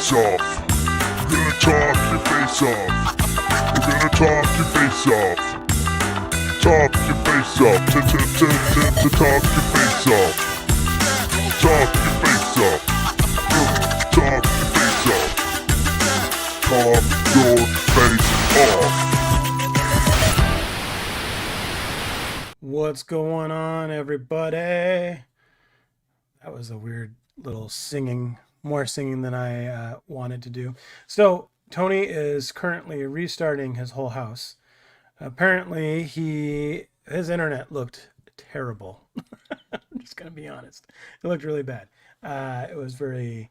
face off. We're gonna talk your face off. We're gonna talk your face off. Talk your face off. To talk your face off. Talk your face off. Talk your face off. Talk your face off. What's going on, everybody? That was a weird little singing, more singing than I wanted to do. So Tony is currently restarting his whole house. Apparently his internet looked terrible. I'm just gonna be honest. It looked really bad. It was very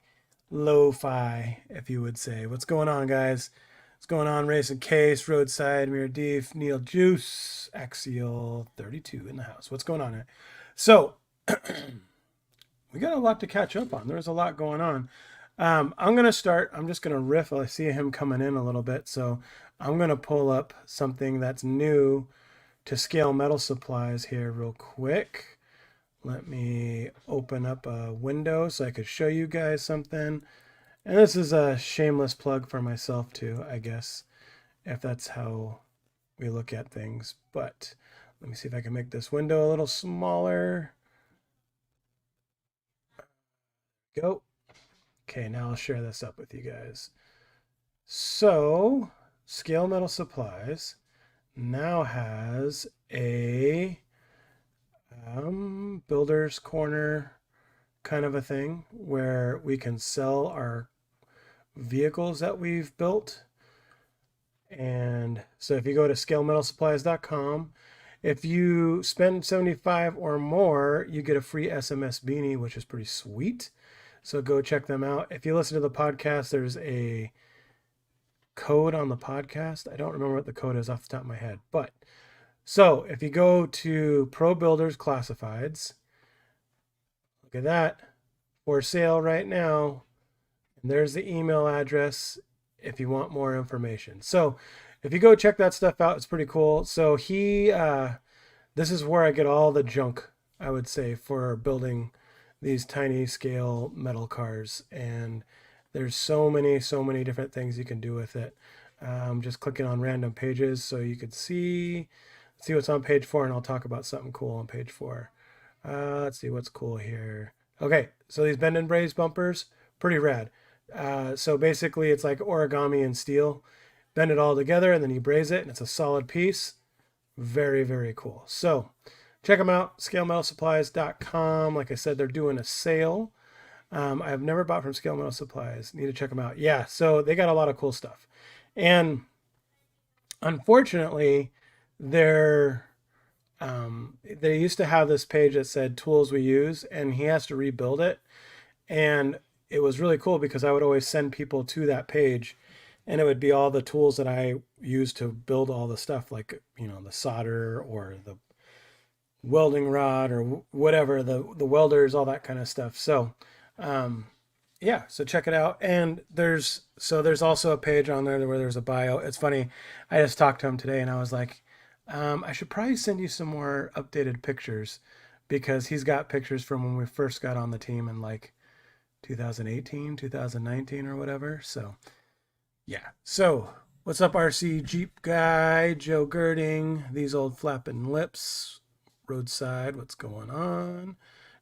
lo-fi, if you would say. What's going on, guys? What's going on? Racing Case, Roadside, Mirror Deef, Neil Juice, Axial 32 in the house. What's going on here? So we got a lot to catch up on. There's a lot going on. I'm gonna start. I'm just gonna riff. I see him coming in a little bit, so I'm gonna pull up something that's new to Scale Metal Supplies here real quick. Let me open up a window so I could show you guys something. And this is a shameless plug for myself too, I guess, if that's how we look at things. But let me see if I can make this window a little smaller. Go. Okay, now I'll share this up with you guys. So, Scale Metal Supplies now has a builder's corner kind of a thing where we can sell our vehicles that we've built. And so if you go to scalemetalsupplies.com, if you spend $75 or more, you get a free SMS beanie, which is pretty sweet. So go check them out. If you listen to the podcast, there's a code on the podcast. I don't remember what the code is off the top of my head. But so if you go to Pro Builders Classifieds, look at that, for sale right now. And there's the email address if you want more information. So if you go check that stuff out, it's pretty cool. So this is where I get all the junk, I would say, for building these tiny scale metal cars. And there's so many different things you can do with it. Just clicking on random pages so you could see what's on page 4, and I'll talk about something cool on page 4. Let's see what's cool here. Okay, so these bend and braze bumpers, pretty rad. So basically it's like origami and steel. Bend it all together and then you braze it and it's a solid piece. Very, very cool. So check them out, scalemetalsupplies.com. Like I said, they're doing a sale. I've never bought from Scale Metal Supplies. Need to check them out. Yeah, so they got a lot of cool stuff. And unfortunately, they used to have this page that said tools we use, and he has to rebuild it. And it was really cool because I would always send people to that page, and it would be all the tools that I use to build all the stuff, like, you know, the solder or the welding rod or whatever, the welders, all that kind of stuff. So yeah, so check it out. And there's also a page on there where there's a bio. It's funny, I just talked to him today and I was like, I should probably send you some more updated pictures, because he's got pictures from when we first got on the team in like 2018, 2019 or whatever. So yeah. So what's up, RC Jeep guy, Joe Girding, these old flapping lips, Roadside, what's going on?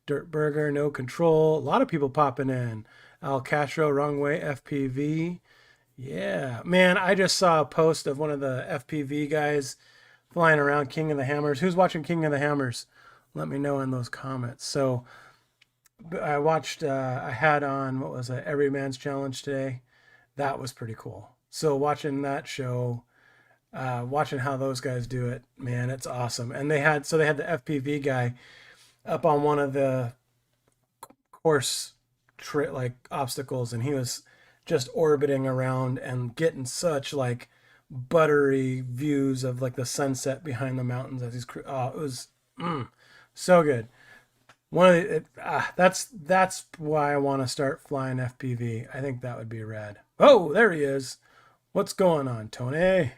Dirt Burger, No Control, a lot of people popping in. Al Castro, Wrong Way, FPV. Yeah, man, I just saw a post of one of the FPV guys flying around King of the Hammers. Who's watching King of the Hammers? Let me know in those comments. So I watched, I had on, what was it, Every Man's Challenge today. That was pretty cool. So watching that show, watching how those guys do it, man, it's awesome. And they had the FPV guy up on one of the course like obstacles, and he was just orbiting around and getting such like buttery views of like the sunset behind the mountains as he's it was so good. That's why I want to start flying FPV. I think that would be rad. Oh, there he is. What's going on, Tony?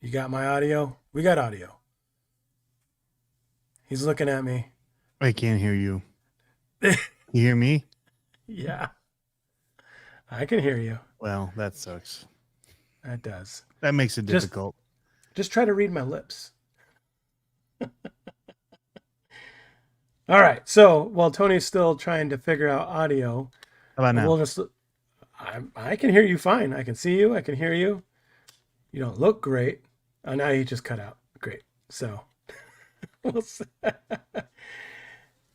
You got my audio? We got audio. He's looking at me. I can't hear you. You hear me? Yeah. I can hear you. Well, that sucks. That does. That makes it Just difficult. just try to read my lips. All right. So while Tony's still trying to figure out audio, How about now? we'll just. I can hear you fine. I can see you. I can hear you. You don't look great. Oh, now you just cut out. Great. So we'll see.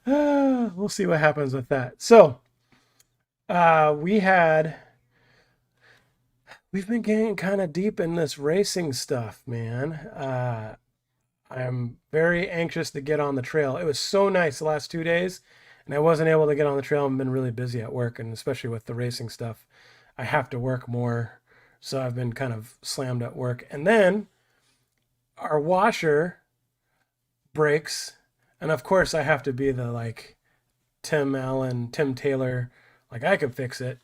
We'll see what happens with that. So we had we've been getting kind of deep in this racing stuff, man. I'm very anxious to get on the trail. It was so nice the last 2 days, and I wasn't able to get on the trail. I've been really busy at work, and especially with the racing stuff, I have to work more. So I've been kind of slammed at work. And then our washer breaks, and of course I have to be the like Tim Taylor, like I could fix it.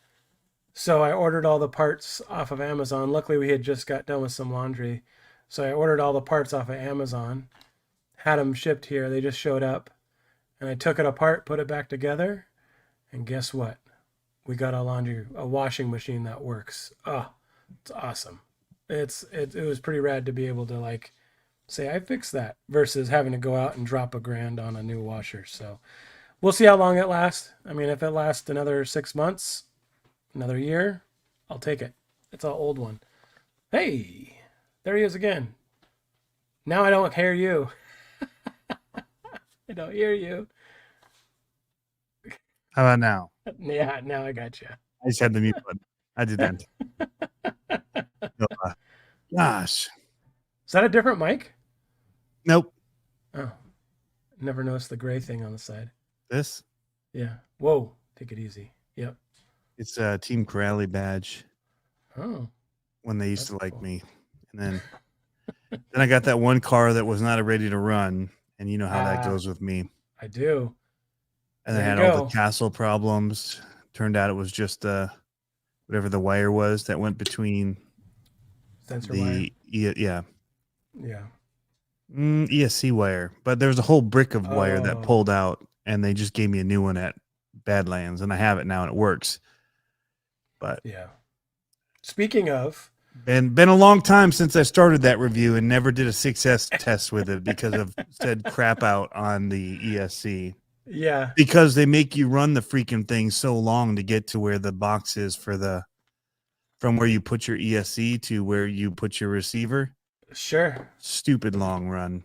So I ordered all the parts off of Amazon. Luckily, we had just got done with some laundry. So I ordered all the parts off of Amazon, had them shipped here. They just showed up. And I took it apart, put it back together. And guess what? We got a washing machine that works. Oh, it's awesome. It was pretty rad to be able to like say I fixed that versus having to go out and drop $1,000 on a new washer. So we'll see how long it lasts. I mean, if it lasts another 6 months, another year, I'll take it. It's an old one. Hey, there he is again. Now I don't hear you. I don't hear you. How about now? Yeah, now I got you. I just had the mute button. I did that. So, gosh. Is that a different mic? Nope. Oh, never noticed the gray thing on the side. This? Yeah. Whoa, take it easy. Yep. It's a Team Corrali badge Oh, when they used that's to like cool. me. And then I got that one car that was not ready to run. And you know how that goes with me. I do. And I There you had all go. the castle problems. Turned out it was just whatever the wire was that went between Sensor wire. Yeah. Yeah. ESC wire. But there was a whole brick of wire that Oh. pulled out, and they just gave me a new one at Badlands, and I have it now and it works. But Yeah. Speaking of, been a long time since I started that review and never did a 6S test with it because of said crap out on the ESC. yeah, Because they make you run the freaking thing so long to get to where the box is from where you put your ESC to where you put your receiver. sure. Stupid long run.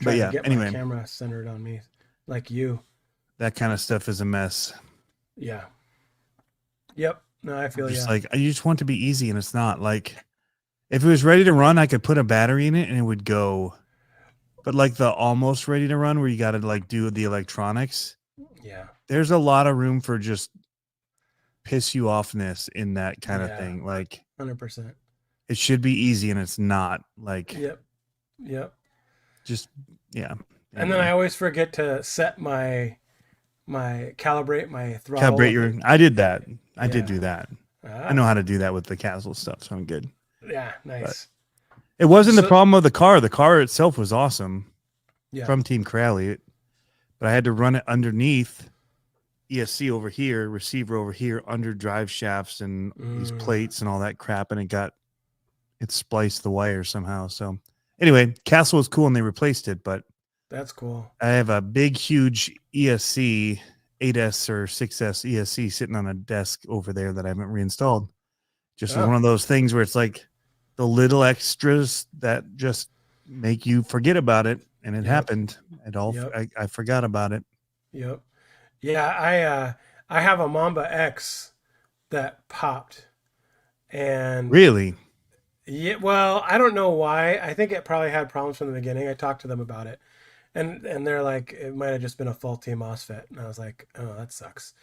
Trying But yeah, to get anyway, my camera centered on me, like you. that kind of stuff is a mess. Yeah. Yep. No, I feel Just you. like, you just want to be easy, and it's not. Like, if it was ready to run, I could put a battery in it and it would go. But like the almost ready to run where you got to like do the electronics, Yeah. there's a lot of room for just piss you offness in that kind of Yeah. thing. Like, 100%. it should be easy and it's not. Like, Yep. Yep. just, yeah. And then I always forget to set calibrate my throttle. Calibrate your, I did that. I did Yeah. do that. I know how to do that with the Castle stuff, so I'm good. Yeah, nice. It wasn't the So- problem of the car. The car itself was awesome Yeah. from Team Corrali, but I had to run it underneath ESC over here, receiver over here, under drive shafts and these plates and all that crap, and it spliced the wire somehow. So anyway, Castle was cool and they replaced it, but That's cool. I have a big, huge ESC 8S or 6S ESC sitting on a desk over there that I haven't reinstalled. Just Oh. one of those things where it's like the little extras that just make you forget about it, and it Yep. happened. Yep. I forgot about it. Yep. Yeah, I have a Mamba X that popped. And Really? yeah, well, I don't know why. I think it probably had problems from the beginning. I talked to them about it. And they're like, it might have just been a faulty MOSFET. And I was like, oh, that sucks.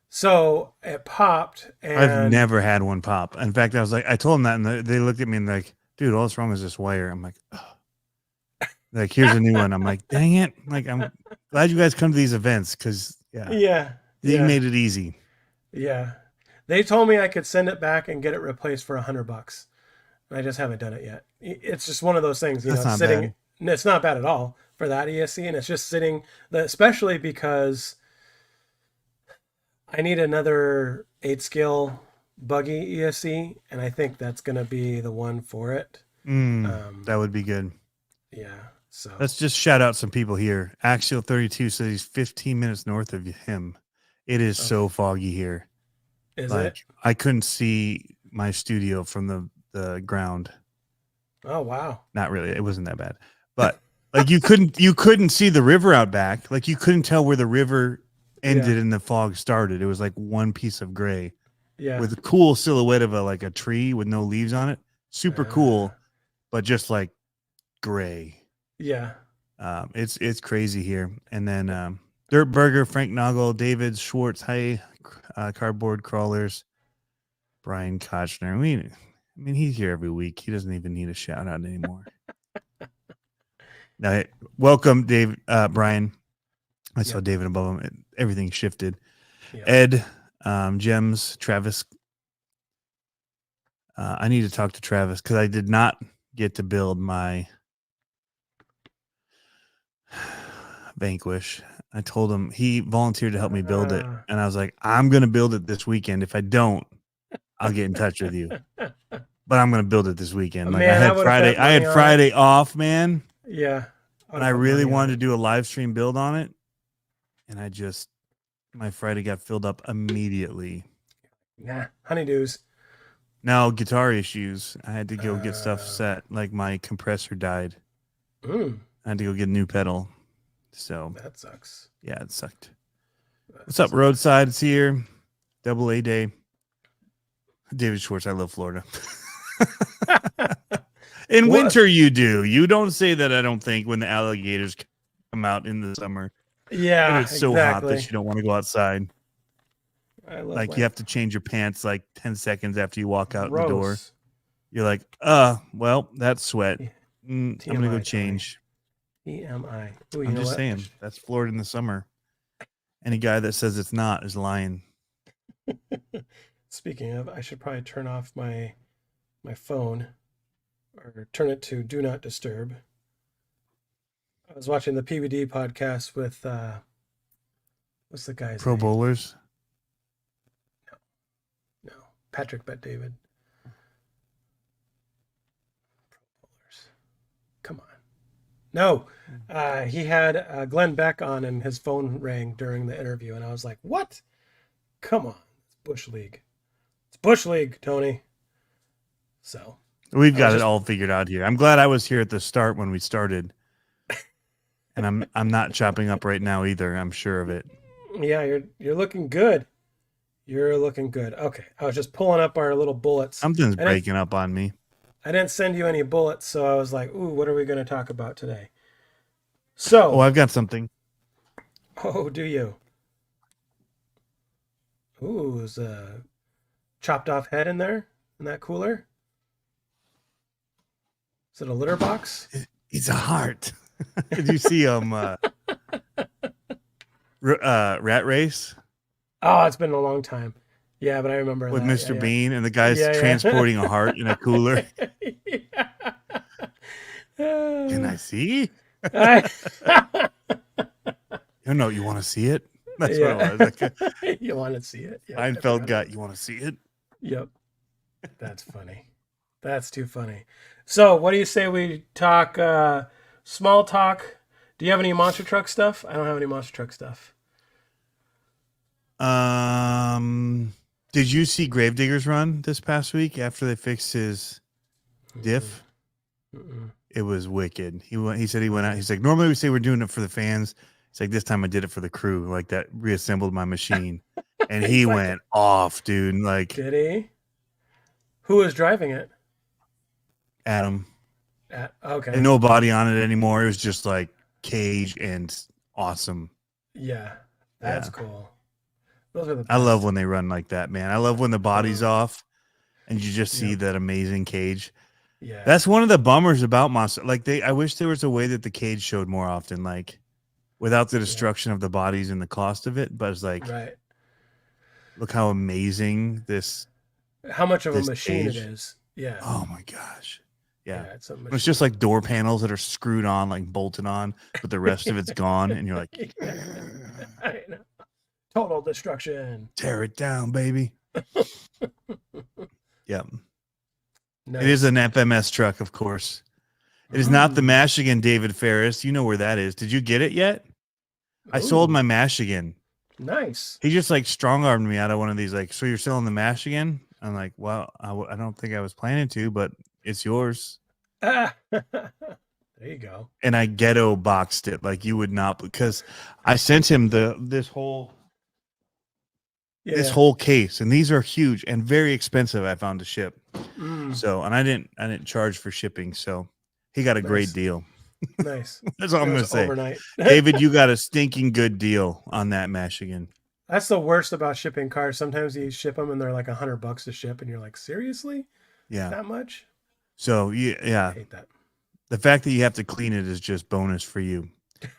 So it popped, and I've never had one pop. In fact, I was like, I told them that, and they looked at me and like, dude, all that's wrong is this wire. I'm like, oh. Like, here's a new one. I'm like, dang it. Like, I'm glad you guys come to these events because, yeah, they yeah, made it easy. yeah. They told me I could send it back and get it replaced for $100. I just haven't done it yet. It's just one of those things, That's it's not sitting. bad. It's not bad at all for that ESC, and it's just sitting. Especially because I need another 8 scale buggy ESC, and I think that's gonna be the one for it. That would be good. Yeah. So Let's just shout out some people here. Axial 32 says he's 15 minutes north of him. It is so foggy here. is Like it? I couldn't see my studio from the ground. Oh wow. Not really. It wasn't that bad. But like you couldn't see the river out back. Like you couldn't tell where the river ended and the fog started. It was like one piece of gray Yeah. with a cool silhouette of a tree with no leaves on it. Super cool, but just like gray. Yeah. It's crazy here. And then Dirt Burger, Frank Noggle, David Schwartz, hi, Cardboard Crawlers, Brian Kochner. I mean, he's here every week. He doesn't even need a shout out anymore. Now, welcome, Dave, Brian. I saw David above him. Everything shifted. Yep. Ed, Gems, Travis. I need to talk to Travis because I did not get to build my Vanquish. I told him, he volunteered to help me build it, and I was like, I'm gonna build it this weekend. If I don't, I'll get in touch with you. But I'm gonna build it this weekend. Like Man, I had Friday off, man. Yeah. And I really wanted to do a live stream build on it, and my Friday got filled up immediately. Nah, honeydews. Now guitar issues. I had to go get stuff set. Like my compressor died. I had to go get a new pedal. So that sucks. Yeah, it sucked. What's up, Roadside? It's here. Double A day. David Schwartz, I love Florida. In winter, you do. You don't say that, I don't think, when the alligators come out in the summer. Yeah, and it's so hot that you don't want to go outside. Like you have to change your pants like 10 seconds after you walk out the door. You're like, well, that's sweat. I'm going to go change. TMI. I'm just saying, that's Florida in the summer. Any guy that says it's not is lying. Speaking of, I should probably turn off my phone or turn it to do not disturb. I was watching the PBD podcast with what's the guy's Pro name? Bowlers? No. Patrick Bet David. Pro Bowlers. Come on. No. He had Glenn Beck on and his phone rang during the interview, and I was like, what? Come on. It's Bush League. It's Bush League, Tony. So we've got it all figured out here. I'm glad I was here at the start when we started. And I'm not chopping up right now either. I'm sure of it. Yeah, you're looking good. You're looking good. Okay, I was just pulling up our little bullets. Something's breaking up on me. I didn't send you any bullets, so I was like, ooh, what are we going to talk about today? So. Oh, I've got something. Oh, do you? Ooh, is a chopped off head in there in that cooler? Is it a litter box? It's a heart. Did you see Rat Race? Oh, it's been a long time. Yeah, but I remember with that. Mr. Bean, and the guy's transporting a heart in a cooler. Can I see? No, you want to see it? That's what it was. You want to see it? Yeah, Seinfeld got, you want to see it? Yep. That's funny. That's too funny. So, what do you say we talk small talk? Do you have any monster truck stuff? I don't have any monster truck stuff. Did you see Gravedigger's run this past week after they fixed his diff? It was wicked. He said he went out. He's like, normally we say we're doing it for the fans. It's like, this time I did it for the crew. Like, that reassembled my machine. And he went off, dude. Like, did he? Who was driving it? Adam. Okay. And no body on it anymore. It was just like cage and awesome. Yeah, that's cool. Those are the best. I love when they run like that, man. I love when the body's off and you just see that amazing cage. Yeah. That's one of the bummers about Monster. Like, I wish there was a way that the cage showed more often, like without the destruction of the bodies and the cost of it. But it's like, look how amazing how much of a machine cage. It is. Yeah. Oh my gosh. Yeah. It's just like door panels that are screwed on, like bolted on, but the rest of it's gone. And you're like, I know. Total destruction. Tear it down, baby. Yep. Nice. It is an FMS truck, of course. It is not the Michigan David Ferris. You know where that is. Did you get it yet? I sold my Michigan. Nice. He just like strong armed me out of one of these. Like, so you're selling the Michigan? I'm like, well, I don't think I was planning to, but it's yours. There you go. And I ghetto boxed it like you would not, because I sent him this whole case, and these are huge and very expensive. I found to ship. So, and I didn't charge for shipping, so he got a great deal. Nice. That's all I'm gonna say. Overnight. David, you got a stinking good deal on that Michigan. That's the worst about shipping cars. Sometimes you ship them and they're like $100 to ship, and you're like, seriously? Yeah, that much? So yeah, I hate that. The fact that you have to clean it is just bonus for you.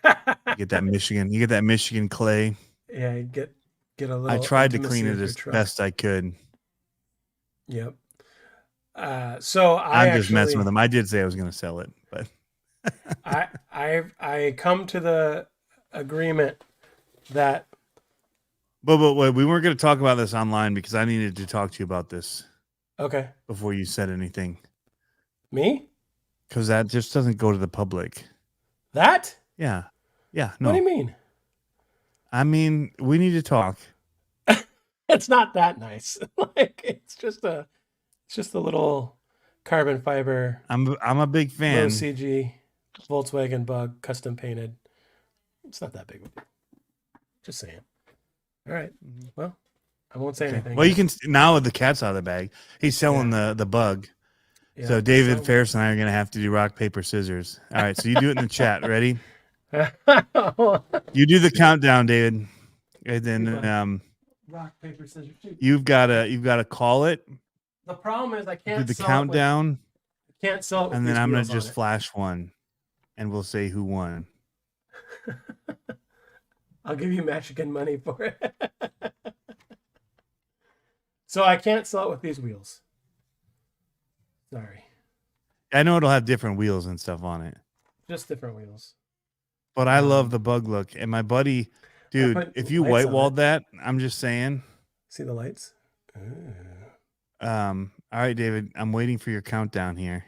You get that Michigan clay. Yeah, you get a little. I tried to clean it as best I could. Yep. So I'm just messing with them. I did say I was going to sell it, but I come to the agreement that. But wait, we weren't going to talk about this online because I needed to talk to you about this. Okay. Before you said anything. Me? Because that just doesn't go to the public. That? Yeah. No. What do you mean? I mean, we need to talk. It's not that nice. Like it's just a little carbon fiber. I'm a big fan. Low CG Volkswagen Bug, custom painted. It's not that big of a deal. Just saying. All right. Well, I won't say anything. Well, you can now with the cat's out of the bag. He's selling the Bug. Yeah, so David Ferris and I are going to have to do rock, paper, scissors. All right. So you do it in the chat. Ready? You do the countdown, David. And then rock, paper, scissors. You've got to call it. The problem is I can't do the countdown. I can't sell it. And then I'm going to just flash one and we'll say who won. I'll give you Michigan money for it. So I can't sell it with these wheels. Sorry. I know it'll have different wheels and stuff on it. Just different wheels. But I love the Bug look. And my buddy, dude, if you white walled that, I'm just saying. See the lights? All right, David, I'm waiting for your countdown here.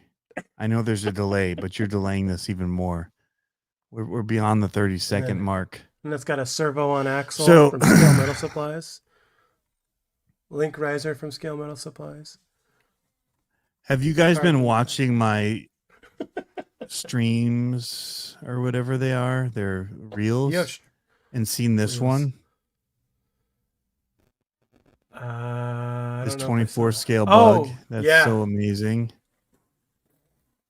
I know there's a delay, but you're delaying this even more. We're beyond the 30-second mark. And it's got a servo on axle from Scale Metal Supplies. Link riser from Scale Metal Supplies. Have you guys been watching my streams or whatever they are? They're reels and seen this one? This 24 scale Bug. That's so amazing.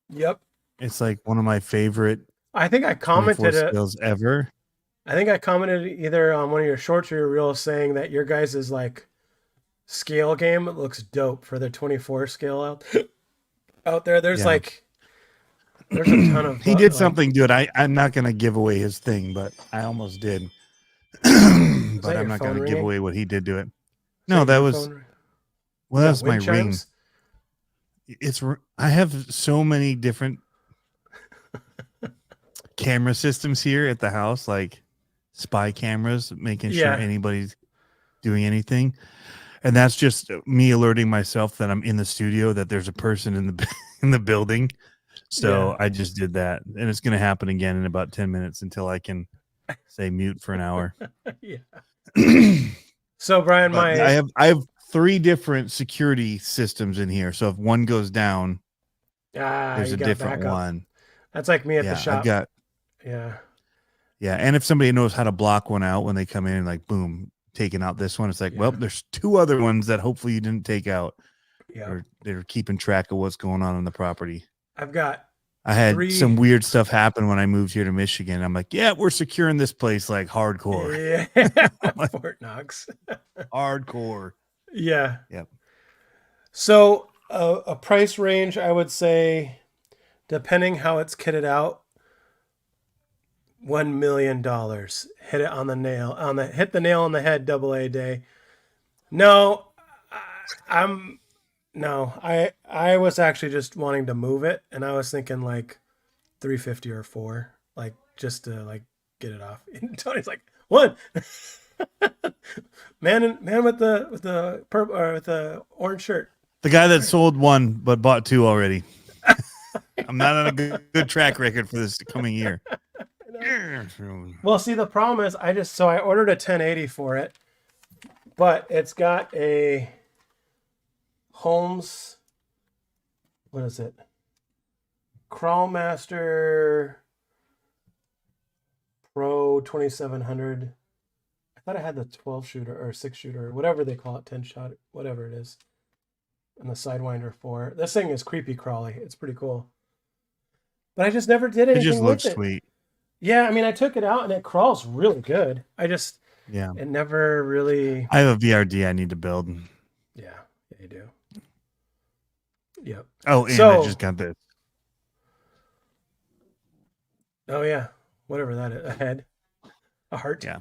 Yep. It's like one of my favorite. I think I commented scales ever. I think I commented either on one of your shorts or your reels saying that your guys' like scale game looks dope for the 24 scale out there. There's there's a ton of. He did something good. I'm not gonna give away his thing, but I almost did. But I'm not gonna give away what he did to it. No, that was. Well, that's my ring. I have so many different camera systems here at the house, like spy cameras, making sure anybody's doing anything. And that's just me alerting myself that I'm in the studio, that there's a person in the building. So I just did that, and it's going to happen again in about 10 minutes until I can say mute for an hour. So Brian, I have 3 different security systems in here. So if one goes down, there's a different one. That's like me at the shop. Yeah. And if somebody knows how to block one out when they come in and like, boom, taking out this one, it's like, well, there's 2 other ones that hopefully you didn't take out. Yeah. Or they're keeping track of what's going on the property. I had some weird stuff happen when I moved here to Michigan. I'm like, yeah, we're securing this place like hardcore. Yeah. Fort Knox. Hardcore. Yeah. Yep. So a price range, I would say, depending how it's kitted out, $1 million. Hit it on the nail. Hit the nail on the head. AA day. No, I was actually just wanting to move it, and I was thinking like 350 or 4, like just to like get it off. And Tony's like, 1. Man with the purple or with the orange shirt. The guy that sold one but bought two already. I'm not on a good track record for this coming year. Well, see, the problem is I ordered a 1080 for it, but it's got a Holmes, what is it? Crawlmaster Pro 2700. I thought I had the 12 shooter or 6 shooter, whatever they call it, 10 shot, whatever it is. And the Sidewinder 4. This thing is creepy crawly. It's pretty cool. But I just never did anything It just looks with it. sweet. Yeah, I mean, I took it out and it crawls really good. Yeah. It never really. I have a VRD I need to build. Yeah, you do. Yep. Oh, and I just got this. Oh, yeah. Whatever that is. A head. A heart. Yeah.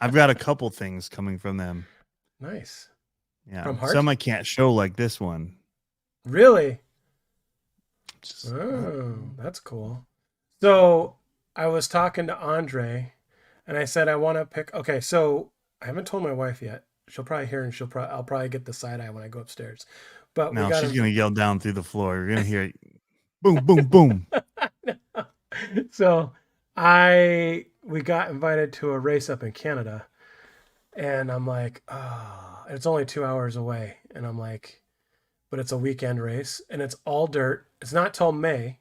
I've got a couple things coming from them. Nice. Yeah. From heart? Some I can't show like this one. Really? Just, Oh, that's cool. So I was talking to Andre and I said, I want to pick. Okay, so I haven't told my wife yet. She'll probably hear and I'll probably get the side eye when I go upstairs. But no, we got she's going to yell down through the floor. You're going to hear it. Boom, boom, boom. So we got invited to a race up in Canada and I'm like, it's only 2 hours away. And I'm like, but it's a weekend race and it's all dirt. It's not till May,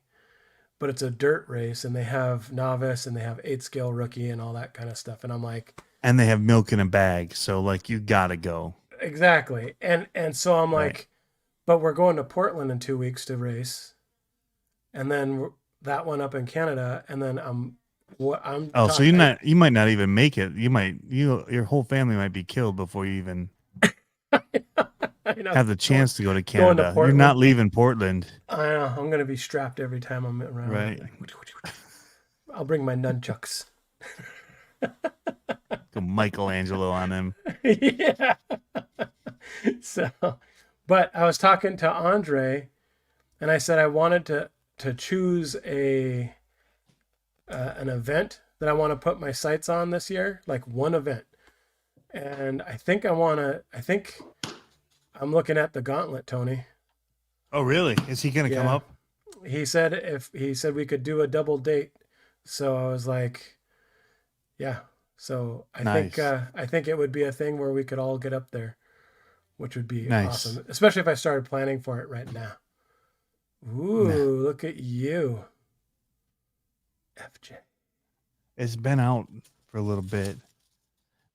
but it's a dirt race and they have novice and they have 8 scale rookie and all that kind of stuff. And I'm like, and they have milk in a bag. So like, you gotta go. Exactly. And so I'm like, but we're going to Portland in 2 weeks to race. And then that one up in Canada. And then so you might not even make it. Your whole family might be killed before you even have the chance to go to Canada. You're not leaving Portland. I know. I'm going to be strapped every time I'm around. Right. I'll bring my nunchucks. Go Michelangelo on them. Yeah. So, but I was talking to Andre and I said I wanted to choose an event that I want to put my sights on this year, like one event. And I think I'm looking at the gauntlet, Tony. Oh, really? Is he going to come up? He said we could do a double date. So I was like, yeah. So I think it would be a thing where we could all get up there, which would be awesome, especially if I started planning for it right now. Ooh, look at you. FJ. It's been out for a little bit,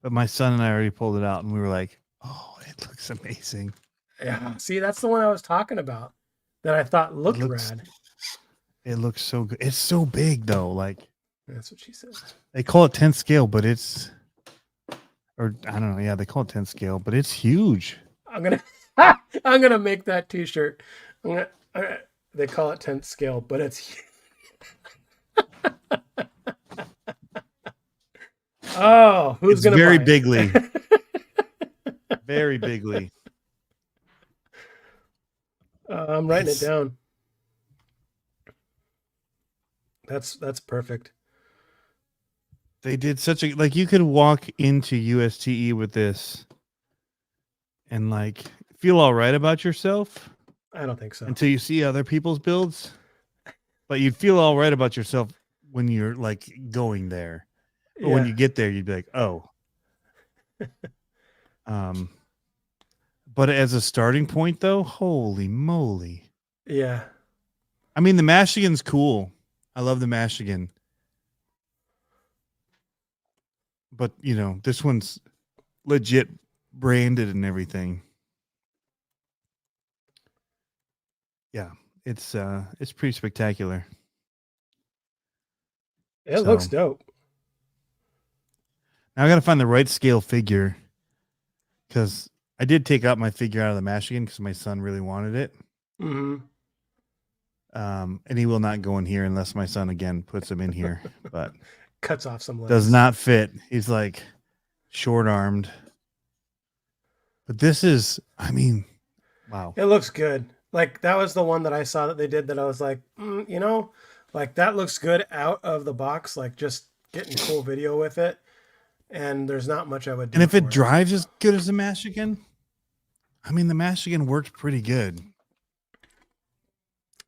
but my son and I already pulled it out and we were like, oh, it looks amazing. Yeah. See, that's the one I was talking about that I thought looked rad. It looks so good. It's so big though. Like, that's what she said. They call it 10 scale, but I don't know. Yeah, they call it 10 scale, but it's huge. I'm gonna make that T-shirt. They call it 10 scale, but it's oh, who's gonna very buy it? bigly, very bigly. I'm writing it down. That's perfect. They did such a you could walk into USTE with this and feel all right about yourself. I don't think so. Until you see other people's builds. But you'd feel all right about yourself when you're going there. But when you get there, you'd be like, oh. But as a starting point though, holy moly. Yeah. I mean, the Michigan's cool. I love the Michigan. But, this one's legit branded and everything. Yeah, it's pretty spectacular. It looks dope. Now I got to find the right scale figure because I did take out my figure out of the Michigan because my son really wanted it. Mm-hmm. And he will not go in here unless my son again puts him in here, but cuts off some legs. Does not fit. He's short armed. But this is, wow. It looks good. That was the one that I saw that they did that I was like, that looks good out of the box. Just getting cool video with it. and there's not much I would do. And if it for drives as good as the Michigan, I mean, the Michigan worked pretty good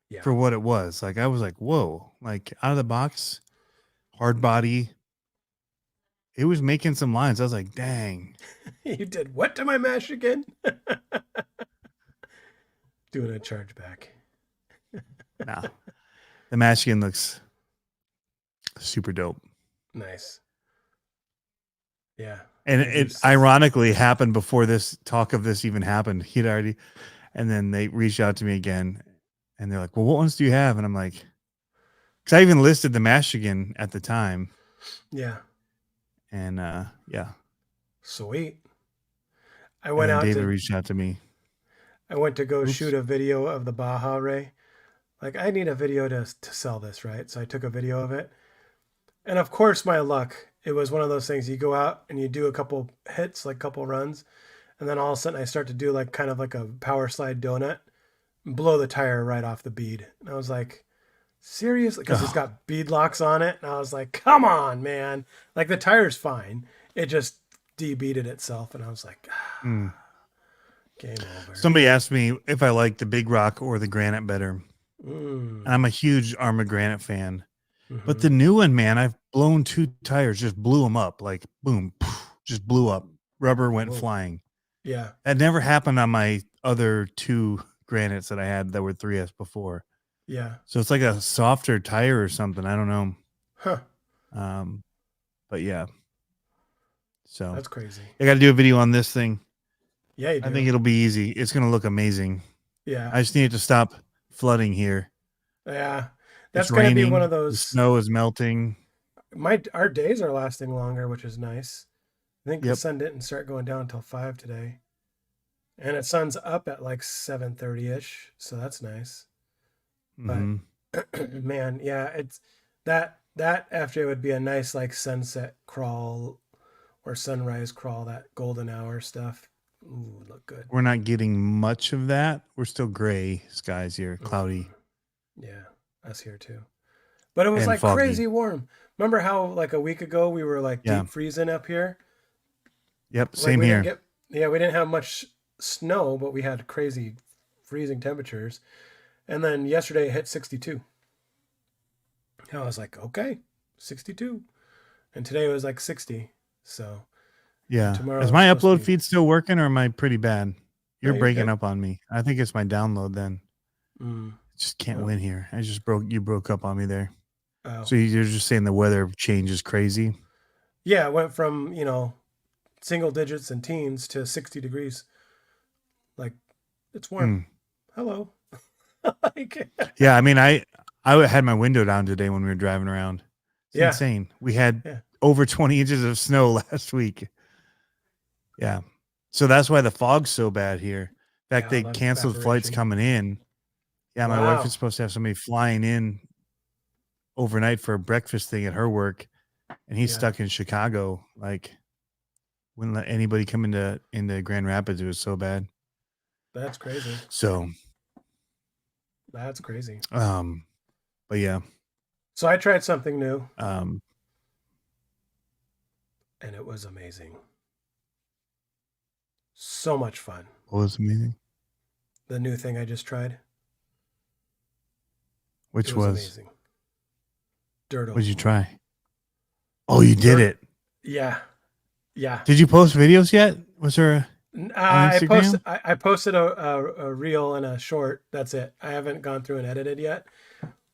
yeah, for what it was. Like, I was like, whoa, like out of the box, hard body. It was making some lines. I was like, dang. you did what to my mash again? Doing a chargeback. Nah, the Michigan looks super dope. Nice. Yeah. And As you it s- ironically happened before this talk of this even happened. He'd already, and then they reached out to me again and they're like, well, what ones do you have? And I'm like, because I even listed the Michigan at the time. Yeah. And yeah. Sweet. I And went then out David to reached out to me. I went to go Oops. shoot a video of the Baja Ray. Like, I need a video to sell this, right? So I took a video of it. And of course, my luck, it was one of those things you go out and you do a couple hits, like a couple runs, and then all of a sudden I start to do like kind of like a power slide donut and blow the tire right off the bead. And I was like, seriously? Because it's got bead locks on it. And I was like, come on, man. Like, the tire's fine. It just debeaded itself. And I was like, Mm. game over. Somebody asked me if I like the Big Rock or the Granite better. Mm. And I'm a huge Armored Granite fan. Mhm. But the new one, man, I've blown 2 tires, just blew them up. Like, boom, poof, just blew up. Rubber went Whoa. flying. Yeah. That never happened on my other 2 Granites that I had that were 3S before. Yeah. So it's like a softer tire or something. I don't know. Huh. But yeah. So That's crazy. I got to do a video on this thing. Yeah, you do. I think it'll be easy. It's going to look amazing. Yeah. I just need it to stop flooding here. Yeah. That's It's going to be raining. one of The those. snow is melting. Our days are lasting longer, which is nice. I think the Yep. sun didn't start going down until 5 today. And it sun's up at like 7:30ish, so that's nice. Mhm. Man, yeah, it's that after it would be a nice like sunset crawl or sunrise crawl, that golden hour stuff. Ooh, look good. We're not getting much of that. We're still gray skies here, cloudy. Yeah, us here too. But it was And like foggy. crazy warm. Remember how like a week ago we were like Yeah. deep freezing up here? Yep, Like, same we here. didn't we didn't have much snow, but we had crazy freezing temperatures. And then yesterday it hit 62. And I was like, okay, 62. And today it was like 60. So Yeah. tomorrow Is it's my supposed to upload be- feed still working or am I pretty bad? You're you're breaking good. up on me. I think it's my download then. Mm. Just can't Oh. win here. You broke up on me there. Oh. So you're just saying the weather change is crazy. Yeah, it went from, single digits and teens to 60 degrees. Like, it's warm. Hello. Like, Yeah, I mean, I had my window down today when we were driving around. It's Yeah. insane. We had Yeah. over 20 inches of snow last week. Yeah. So that's why the fog's so bad here. In fact, Yeah, they that's canceled flights evaporation. coming in. Yeah, my Wow. wife is supposed to have somebody flying in overnight for a breakfast thing at her work, and he's Yeah. stuck in Chicago. Like, wouldn't let anybody come into Grand Rapids. It was so bad. That's crazy. So, That's crazy. but yeah, So I tried something new um, and it was amazing. So much fun. what was amazing? The new thing I just tried. Which It was was amazing. Dirt. what did you try? Oh, you did it. Yeah. Yeah. Did you post videos yet? Was there I Instagram? posted a reel and a short. That's it. I haven't gone through and edited yet.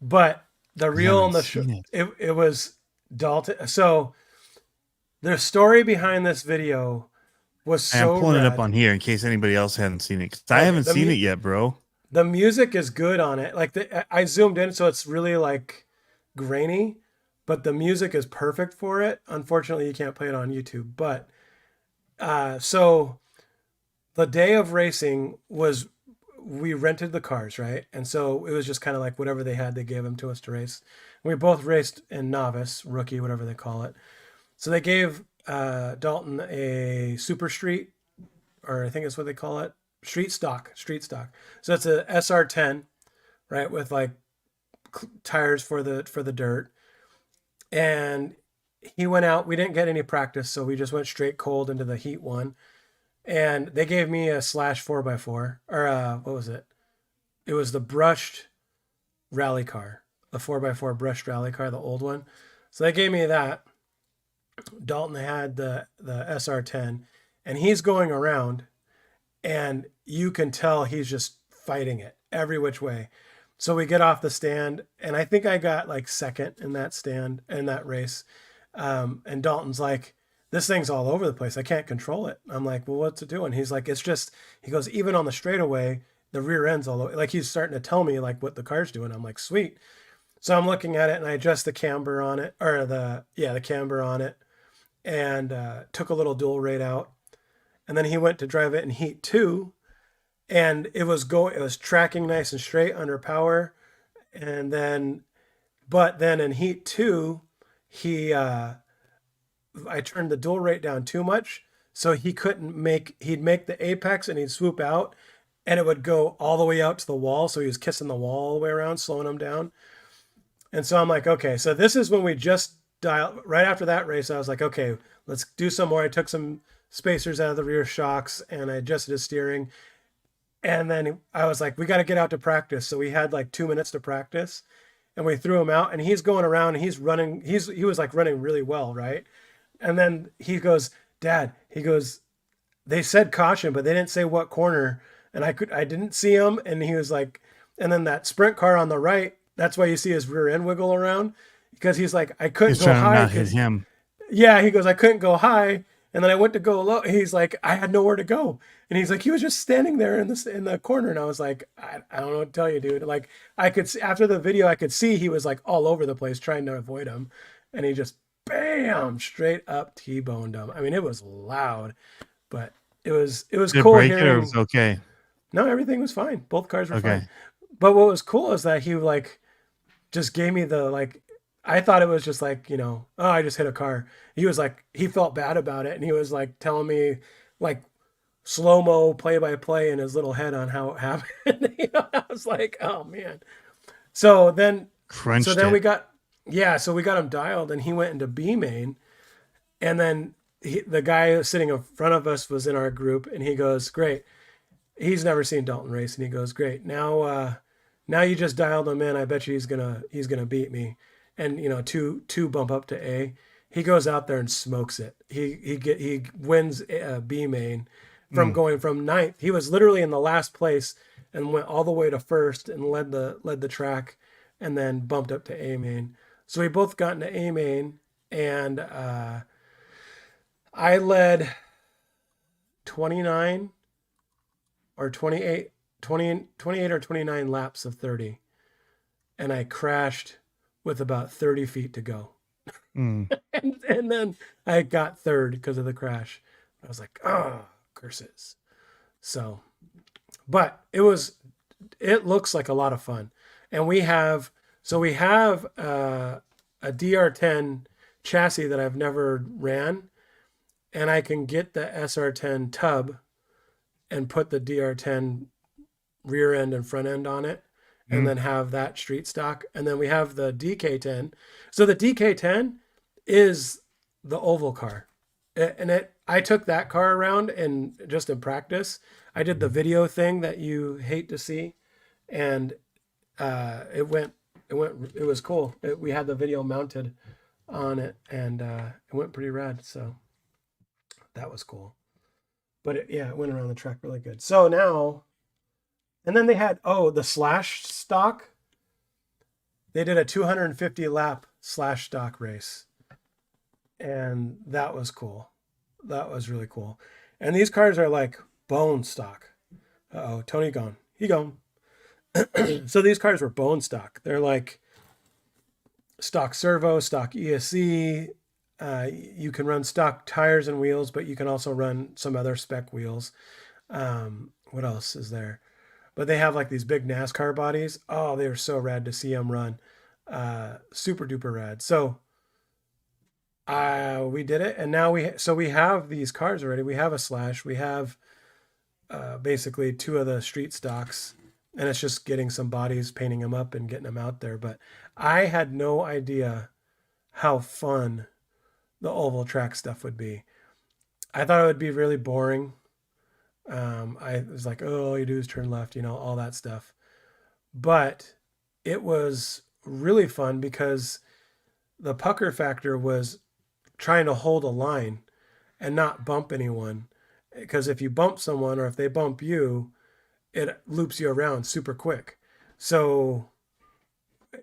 But the reel and the short, seen it. it was Dalton. So the story behind this video was so I'm pulling it up rad. on here in case anybody else hadn't seen it. 'Cause I Okay, haven't the seen mu- it yet, bro. The music is good on it. Like I zoomed in, so it's really like grainy, but the music is perfect for it. Unfortunately, you can't play it on YouTube. But so the day of racing was we rented the cars, right? And so it was just kind of like whatever they had, they gave them to us to race. We both raced in novice, rookie, whatever they call it. So they gave Dalton a super street, or I think it's what they call it, street stock. So it's a SR10, right, with like tires for the dirt, and he went out. We didn't get any practice, so we just went straight cold into the heat one. And they gave me a slash 4x4, or what was it? It was the brushed rally car, the 4x4 brushed rally car, the old one. So they gave me that. Dalton had the SR10, and he's going around, and you can tell he's just fighting it every which way. So we get off the stand, and I think I got like second in that stand in that race. And Dalton's like, this thing's all over the place. I can't control it. I'm like, well, what's it doing? He's like, it's just, he goes, even on the straightaway, the rear end's all over. Like he's starting to tell me like what the car's doing. I'm like, sweet. So I'm looking at it and I adjust the camber on it, or the camber on it, and took a little dual rate out. And then he went to drive it in heat 2, and it was tracking nice and straight under power. And then, but then in heat 2, I turned the dual rate down too much, so he'd make the apex and he'd swoop out, and it would go all the way out to the wall. So he was kissing the wall all the way around, slowing him down. And so I'm like, okay, so this is when we just dialed right after that race. I was like, okay, let's do some more. I took some spacers out of the rear shocks and I adjusted his steering. And then I was like, we got to get out to practice. So we had like 2 minutes to practice, and we threw him out, and he's going around and he's running. He was like running really well. Right. And then he goes, Dad, he goes, they said caution, but they didn't say what corner. And I didn't see him. And he was like, and then that sprint car on the right, that's why you see his rear end wiggle around, because he's like, I couldn't go high. Not hit him. Yeah. He goes, I couldn't go high. And then I went to go low. He's like, I had nowhere to go. And he's like, he was just standing there in the corner. And I was like, I don't know what to tell you, dude. Like I could see, after the video, I could see he was like all over the place trying to avoid him. And he just bam, straight up T-boned him. I mean, it was loud, but it was cool hearing. It was okay. No, everything was fine. Both cars were okay. fine. But what was cool is that he like just gave me the like, I thought it was just like, you know, oh, I just hit a car. He was like, he felt bad about it. And he was like telling me like slow-mo play-by-play in his little head on how it happened. You know, I was like, oh man. So then we got him dialed, and he went into B main. And then the guy sitting in front of us was in our group, and he goes, great. He's never seen Dalton race. And he goes, great. Now you just dialed him in. I bet you he's gonna beat me. And you know, two bump up to A. He goes out there and smokes it. He wins B main from going from 9th. He was literally in the last place and went all the way to 1st and led the track, and then bumped up to A main. So we both got into A main, and I led 29 or 28 or 29 laps of 30, and I crashed with about 30 feet to go. and then I got 3rd because of the crash. I was like, oh, curses. So, but it looks like a lot of fun. And we have a DR10 chassis that I've never ran, and I can get the SR10 tub and put the DR10 rear end and front end on it, and then have that street stock. And then we have the DK10. So the DK10 is the oval car. And I took that car around and just in practice, I did the video thing that you hate to see. And it was cool. We had the video mounted on it, and it went pretty rad. So that was cool. But it went around the track really good. So now, and then they had, the slash stock. They did a 250 lap slash stock race. And that was cool. That was really cool. And these cars are like bone stock. Uh-oh, Tony gone. He gone. So these cars were bone stock. They're like stock servo, stock ESC. You can run stock tires and wheels, but you can also run some other spec wheels. What else is there? But they have like these big NASCAR bodies. Oh, they were so rad to see them run. Super duper rad. So we did it, and now we have these cars already. We have a slash. We have basically 2 of the street stocks, and it's just getting some bodies, painting them up, and getting them out there. But I had no idea how fun the oval track stuff would be. I thought it would be really boring. I was like, oh, all you do is turn left, all that stuff. But it was really fun because the pucker factor was trying to hold a line and not bump anyone. Because if you bump someone or if they bump you, it loops you around super quick. So,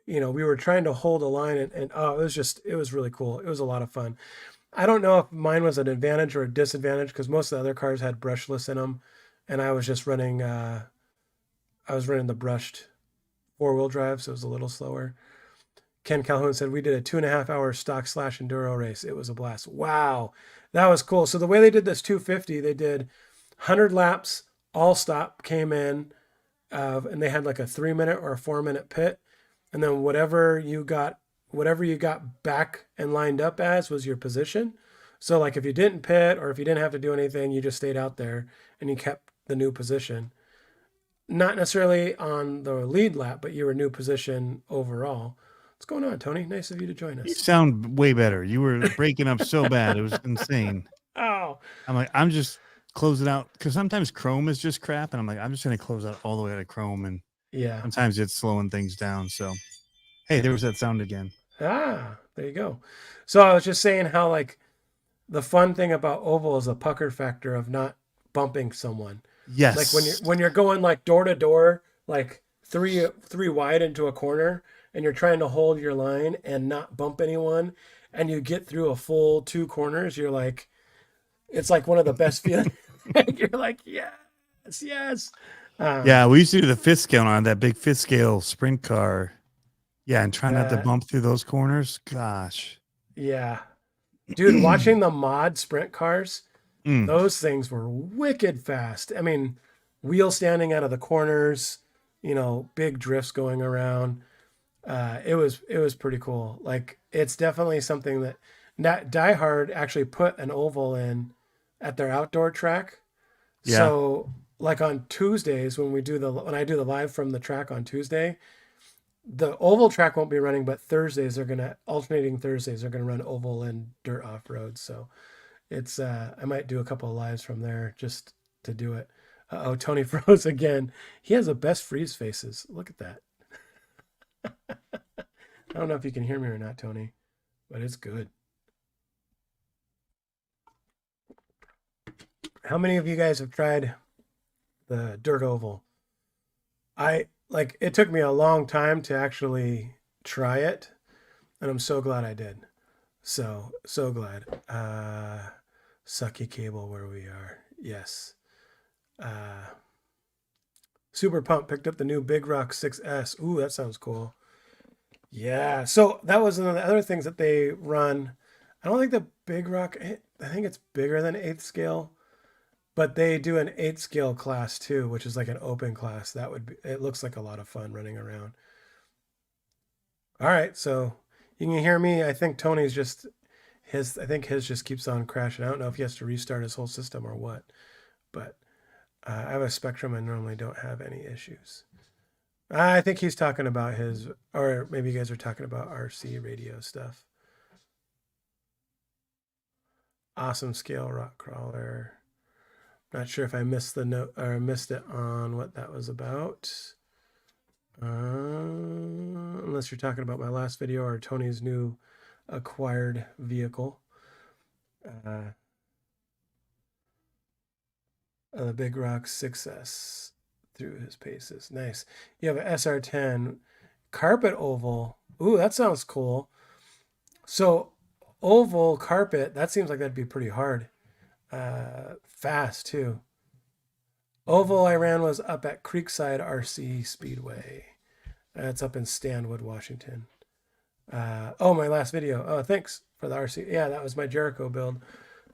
we were trying to hold a line and oh, it was really cool. It was a lot of fun. I don't know if mine was an advantage or a disadvantage because most of the other cars had brushless in them, and I was just running. I was running the brushed 4-wheel drive, so it was a little slower. Ken Calhoun said we did a 2.5-hour stock / enduro race. It was a blast. Wow, that was cool. So the way they did this 250, they did 100 laps, all stop, came in, and they had like a 3-minute or a 4-minute pit, and then whatever you got back and lined up as was your position. So like if you didn't pit or if you didn't have to do anything, you just stayed out there and you kept the new position. Not necessarily on the lead lap, but you were new position overall. What's going on, Tony? Nice of you to join us. You sound way better. You were breaking up so bad. It was insane. Oh. I'm like, I'm just closing out because sometimes Chrome is just crap. And I'm like, I'm just going to close out all the way out of Chrome. And yeah, sometimes it's slowing things down. So, hey, there was that sound again. Ah, there you go. So I was just saying how like the fun thing about oval is a pucker factor of not bumping someone. Yes. Like when you're going like door to door, like three wide into a corner, and you're trying to hold your line and not bump anyone, and you get through a full 2 corners, you're like, it's like one of the best feelings. You're like, yes. Yeah, we used to do the fifth scale on that big fifth scale sprint car. Yeah, and try not to bump through those corners. Gosh. Yeah. Dude, watching the mod sprint cars, those things were wicked fast. I mean, wheel standing out of the corners, big drifts going around. It was pretty cool. Like it's definitely something that Die Hard actually put an oval in at their outdoor track. Yeah. So like on Tuesdays when I do the live from the track on Tuesday, the oval track won't be running, but alternating Thursdays are gonna run oval and dirt off road. So it's I might do a couple of lives from there just to do it. Oh, Tony froze again. He has the best freeze faces. Look at that. I don't know if you can hear me or not, Tony, but it's good. How many of you guys have tried the dirt oval? It took me a long time to actually try it, and I'm so glad I did. So glad. Sucky cable where we are. Yes. Super Pump picked up the new Big Rock 6S. Ooh, that sounds cool. Yeah. So that was one of the other things that they run. I don't think the Big Rock, I think it's bigger than 8th scale, but they do an 8th scale class too, which is like an open class. It looks like a lot of fun running around. All right. So you can hear me. I think Tony's his just keeps on crashing. I don't know if he has to restart his whole system or what, but I have a Spectrum and normally don't have any issues. I think he's talking about or maybe you guys are talking about RC radio stuff. Awesome scale rock crawler. Not sure if I missed the note or missed it on what that was about. Unless you're talking about my last video or Tony's new acquired vehicle. The Big Rock 6S through his paces. Nice. You have an SR10 carpet oval. Ooh, that sounds cool. So oval carpet, that seems like that'd be pretty hard. Fast too. Oval I ran was up at Creekside RC Speedway. That's up in Stanwood, Washington. My last video. Oh, thanks for the RC. Yeah, that was my Jericho build.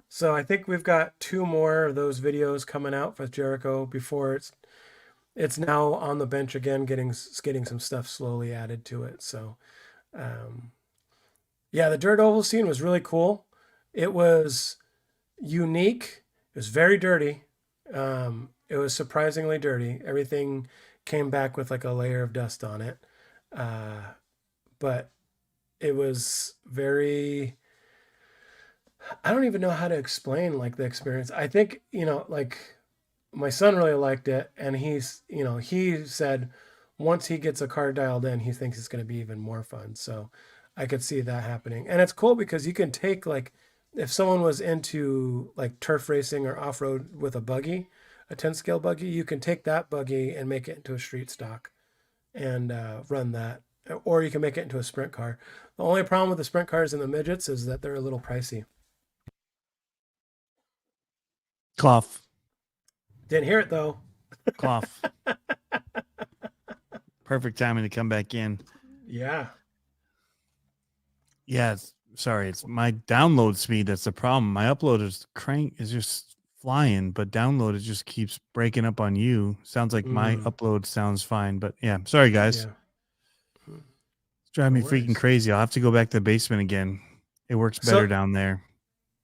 So I think we've got 2 more of those videos coming out for Jericho before it's now on the bench again, getting some stuff slowly added to it. So, yeah, the dirt oval scene was really cool. It was unique. It was very dirty. It was surprisingly dirty. Everything came back with like a layer of dust on it. But it was very I don't even know how to explain like the experience. I think, like my son really liked it, and he said once he gets a car dialed in, he thinks it's going to be even more fun. So I could see that happening. And it's cool because you can take like if someone was into like turf racing or off-road with a buggy, a 10 scale buggy, you can take that buggy and make it into a street stock and run that. Or you can make it into a sprint car. The only problem with the sprint cars and the midgets is that they're a little pricey. Cough, Didn't hear it though. cough. Perfect timing to come back in. Yeah. Yeah, sorry, it's my download speed that's the problem. My upload is just flying, but download it just keeps breaking up on you. Sounds like my upload sounds fine, but yeah, sorry guys. Yeah. It's driving No me freaking worries. crazy. I'll have to go back to the basement again. It works better down there.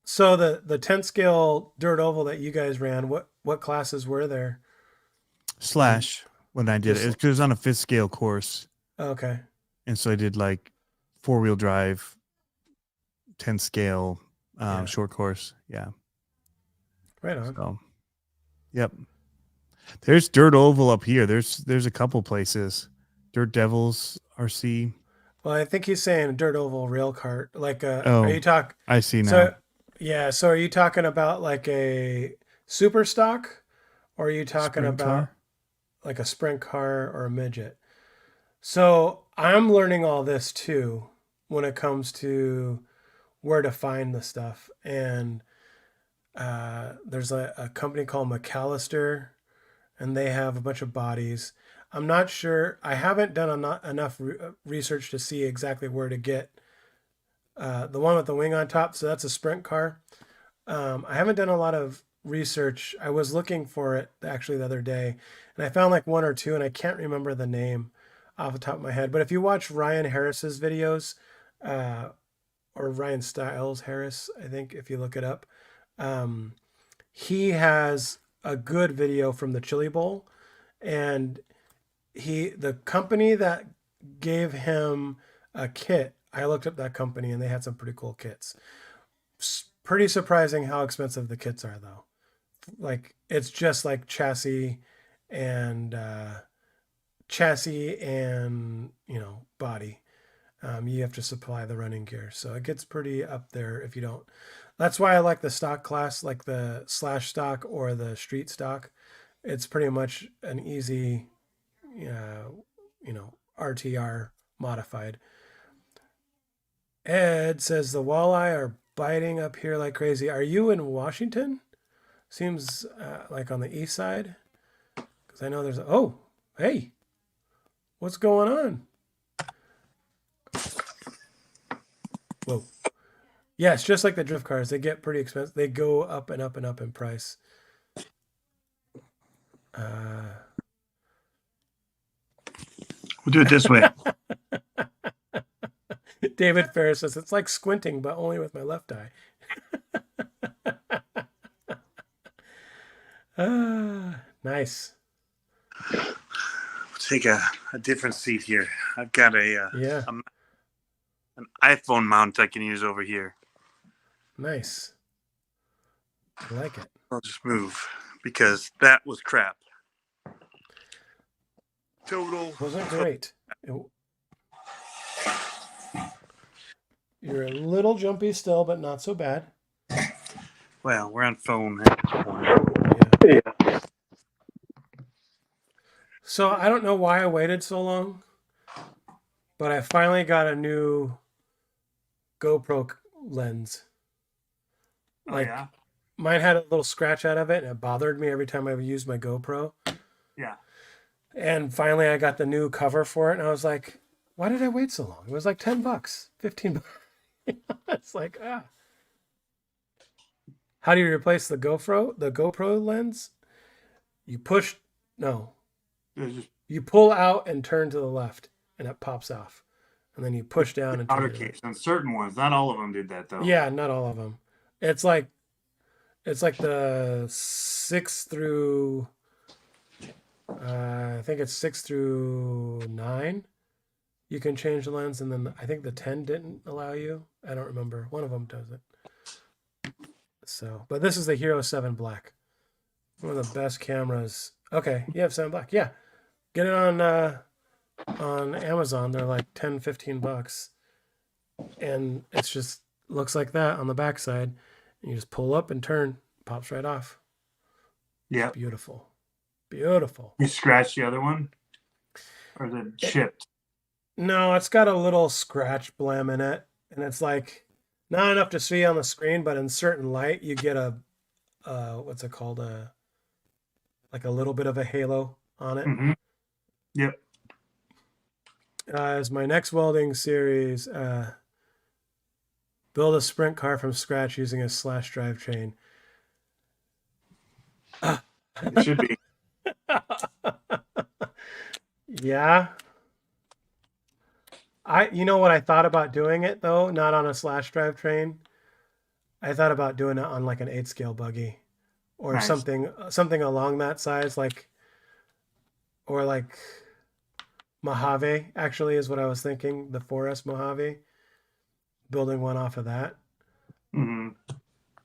So the 10 scale dirt oval that you guys ran, what classes were there? Slash when I did it, because it was on a 5th scale course. Okay. And so I did like 4-wheel drive, 10 scale, short course. Yeah. Right on. So, yep. There's Dirt Oval up here. There's a couple places. Dirt Devils RC. Well, I think he's saying a dirt oval rail cart. Like Oh, are you talk I see now. So yeah, so are you talking about like a super stock, or are you talking Sprint about car? like a sprint car or a midget? So I'm learning all this too when it comes to where to find the stuff. And there's a company called McAllister, and they have a bunch of bodies. I'm not sure. I haven't done enough research to see exactly where to get the one with the wing on top. So that's a sprint car. I haven't done a lot of research. I was looking for it actually the other day, and I found like one or two, and I can't remember the name off the top of my head. But if you watch Ryan Harris's videos, uh, or Ryan Styles Harris, I think if you look it up, um, he has a good video from the Chili Bowl, and the company that gave him a kit. I looked up that company, and they had some pretty cool kits. Pretty surprising how expensive the kits are, though. Like it's just like and chassis and body. You have to supply the running gear, so it gets pretty up there if you don't. That's why I like the stock class, like the slash stock or the street stock. It's pretty much an easy, RTR modified. Ed says the walleye are biting up here like crazy. Are you in Washington? Seems like on the east side. Because I know there's oh, hey, what's going on? Whoa. Yeah, it's just like the drift cars. They get pretty expensive. They go up and up and up in price. We'll do it this way. David Ferris says it's like squinting, but only with my left eye. Nice. We'll take a different seat here. I've got an iPhone mount I can use over here. Nice. I like it. I'll just move because that was crap. Total. Wasn't great. You're a little jumpy still, but not so bad. Well, we're on phone. Yeah. So I don't know why I waited so long, but I finally got a new GoPro lens. Mine had a little scratch out of it, and it bothered me every time I used my GoPro. Yeah. And finally I got the new cover for it, and I was like, why did I wait so long? It was like $10, $15. It's like, How do you replace the GoPro lens? You pull out and turn to the left, and it pops off. And then you push down and outer case on certain ones. Not all of them did that though. Yeah, not all of them. It's like the 6 through I think it's 6 through 9. You can change the lens, and then I think the 10 didn't allow you. I don't remember. One of them does it. So, but this is the Hero 7 Black. One of the best cameras. Okay, you have 7 Black. Yeah. Get it on Amazon. They're like 10, $15. And it's just looks like that on the backside. And you just pull up and turn, pops right off. Yeah. Beautiful. Beautiful. You scratch the other one? Or is it chipped? No, it's got a little scratch blam in it. And it's like not enough to see on the screen, but in certain light, you get a what's it called? Like a little bit of a halo on it. Mm-hmm. Yep. As my next welding series, build a sprint car from scratch using a slash drive chain. It should be. Yeah. You know what I thought about doing it though? Not on a slash drive train. I thought about doing it on like an 8-scale buggy or Nice. something along that size, like Mojave actually is what I was thinking. The 4S Mojave, building one off of that. Mm-hmm.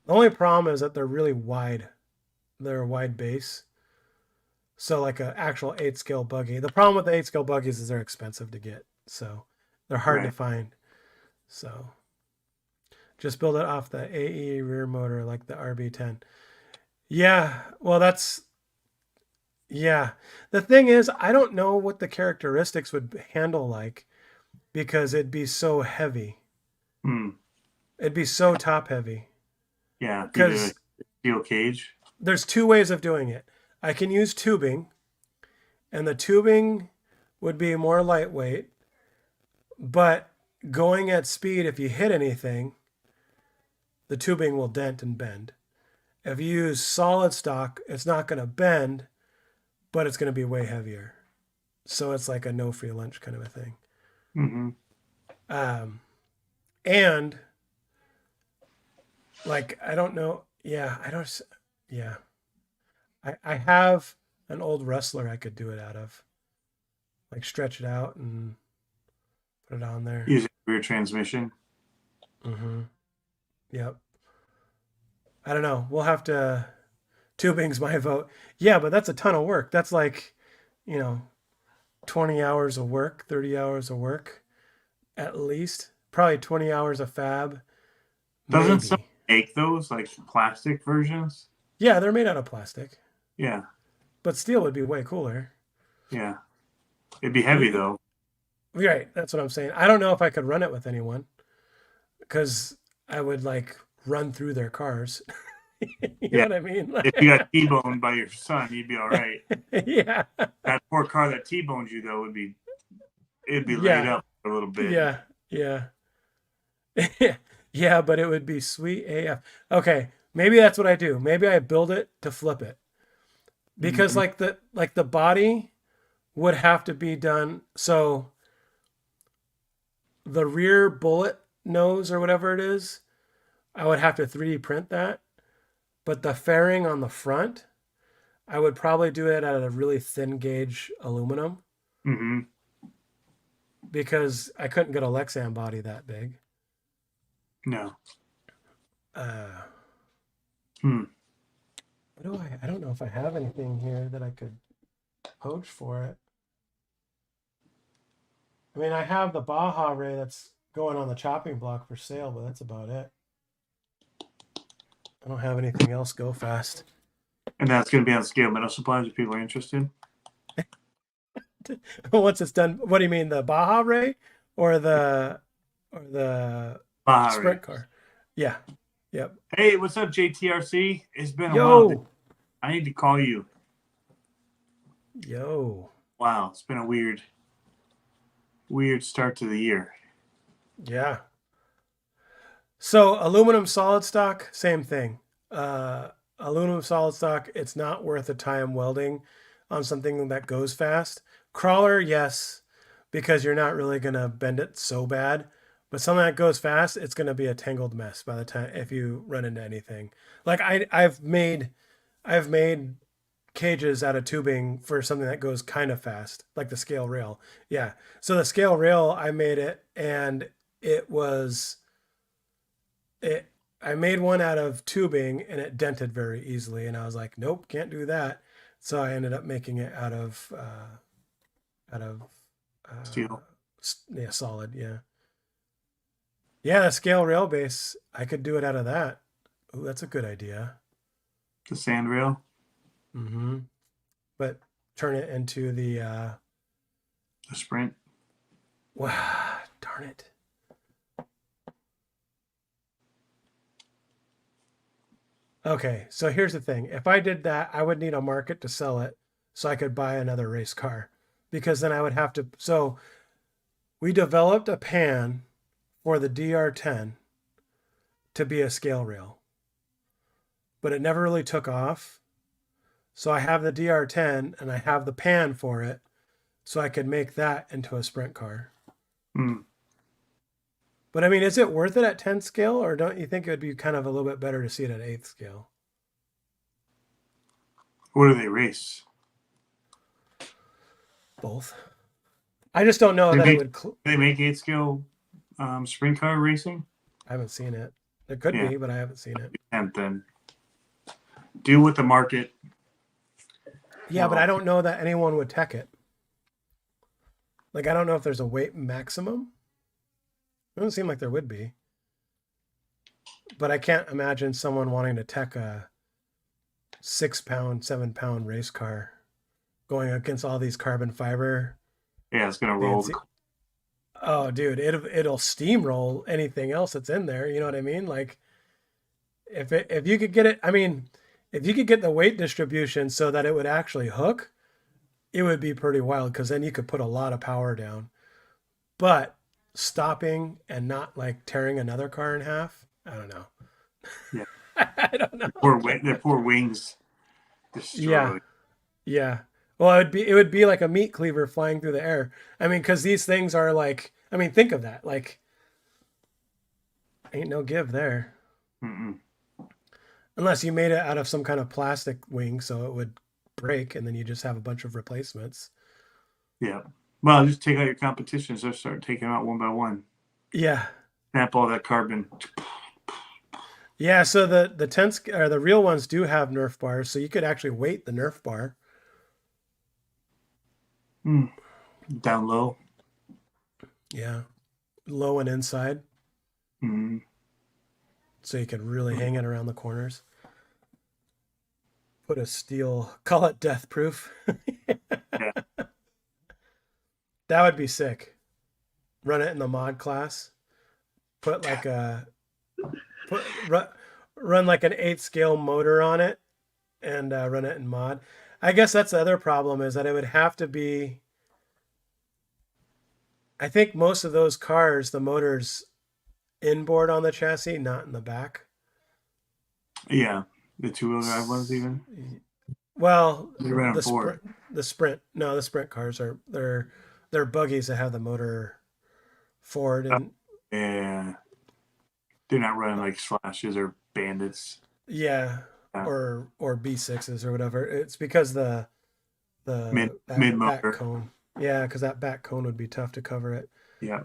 The only problem is that they're really wide. They're a wide base. So like an actual 8-scale buggy. The problem with the 8-scale buggies is they're expensive to get. So they're hard to Right. find. So just build it off the AE rear motor like the RB10. Yeah, well yeah. The thing is, I don't know what the characteristics would handle like because it'd be so heavy. Mm. It'd be so top heavy. Yeah. Because Steel cage. there's two ways of doing it. I can use tubing, and the tubing would be more lightweight, but going at speed, if you hit anything, the tubing will dent and bend. If you use solid stock, it's not going to bend, but it's going to be way heavier. So it's like a no free lunch kind of a thing. Mm-hmm. And like, I don't know. Yeah, I have an old wrestler I could do it out of. Like stretch it out and put it on there. Using rear transmission. Mm-hmm. Yep. I don't know. We'll have to. Tubing's my vote. Yeah, but that's a ton of work. That's like, 20 hours of work, 30 hours of work, at least. Probably 20 hours of fab. Doesn't Maybe. someone make those like plastic versions? Yeah, they're made out of plastic, Yeah. but steel would be way cooler. Yeah. It'd be heavy though. Right, that's what I'm saying. I don't know if I could run it with anyone because I would like run through their cars. You know what I mean? If you got T-boned by your son, you'd be all right. Yeah. That poor car that T-boned you though it'd be Yeah. laid up a little bit. Yeah. Yeah, but it would be sweet AF. Okay, maybe that's what I do. Maybe I build it to flip it. Because Mhm. like the body would have to be done so the rear bullet nose or whatever it is, I would have to 3D print that. But the fairing on the front, I would probably do it out of really thin gauge aluminum Mm-hmm. because I couldn't get a Lexan body that big. No. What do I don't know if I have anything here that I could poach for it. I mean, I have the Baja Ray that's going on the chopping block for sale, but that's about it. I don't have anything else go fast. And that's going to be on Scale Metal Supplies if people are interested. Once it's done, what do you mean, the Baja Ray or the Baja sprint Ray. car? Yeah. Yep. Hey, what's up, JTRC? It's been a while. Yo. I need to call you. Yo. Wow, it's been a weird start to the year. Yeah. So aluminum solid stock, same thing. Aluminum solid stock, it's not worth the time welding on something that goes fast. Crawler, yes, because you're not really gonna bend it so bad. But something that goes fast, it's gonna be a tangled mess by the time if you run into anything. Like I've made cages out of tubing for something that goes kind of fast, like the scale rail. Yeah. So the scale rail, I made it and it I made one out of tubing and it dented very easily, and I was like, nope, can't do that. So I ended up making it out of Steel. yeah, solid, yeah. Yeah, the scale rail base, I could do it out of that. Oh, that's a good idea. The sand rail. Mm-hmm. But turn it into the The sprint. wow, darn it. Okay, so here's the thing. If I did that, I would need a market to sell it so I could buy another race car. Because then I would have to. So we developed a pan for the DR10 to be a scale rail, but it never really took off. So I have the DR10 and I have the pan for it, so I could make that into a sprint car. Mm. But I mean, is it worth it at 10 scale, or don't you think it would be kind of a little bit better to see it at 8th scale? What do they race? Both. I just don't know They that make- it would. They make 8 scale sprint car racing. I haven't seen it. There could Yeah. be, but I haven't seen it. And then do with the market. Yeah, but Well- I don't know that anyone would tech it. Like, I don't know if there's a weight maximum. It doesn't seem like there would be. But I can't imagine someone wanting to tech a 6-pound, 7-pound race car going against all these carbon fiber. Yeah, it's gonna roll. fancy- Oh, dude, it'll steamroll anything else that's in there. You know what I mean? Like, if you could get it, I mean, if you could get the weight distribution so that it would actually hook, it would be pretty wild because then you could put a lot of power down. But stopping and not like tearing another car in half, I don't know. Yeah. I don't know. Their poor wings destroyed. Yeah. Yeah. Well, it would be like a meat cleaver flying through the air. I mean, because these things are like, I mean, think of that. Like, ain't no give there. Mm-mm. Unless you made it out of some kind of plastic wing so it would break and then you just have a bunch of replacements. Yeah. Well, just take out your competitions. Just start taking them out one by one. Yeah. Snap all that carbon. Yeah, so the 10 or the real ones do have Nerf bars, so you could actually weight the Nerf bar. Down low. Yeah. Low and inside. Mm. So you could really hang it around the corners. Put a steel, call it death proof. Yeah. That would be sick. Run it in the mod class. Put like run like an 8th scale motor on it and run it in mod. I guess that's the other problem is that it would have to be. I think most of those cars, the motor's inboard on the chassis, not in the back. Yeah. The 2-wheel drive ones even. Well, They ran them forward. the sprint. No, the sprint cars are they're buggies that have the motor forward and Yeah. They're not running like Slashes or Bandits. yeah, Yeah. or B6s or whatever. It's because the Mid back motor. cone. Yeah, because that back cone would be tough to cover it. Yeah.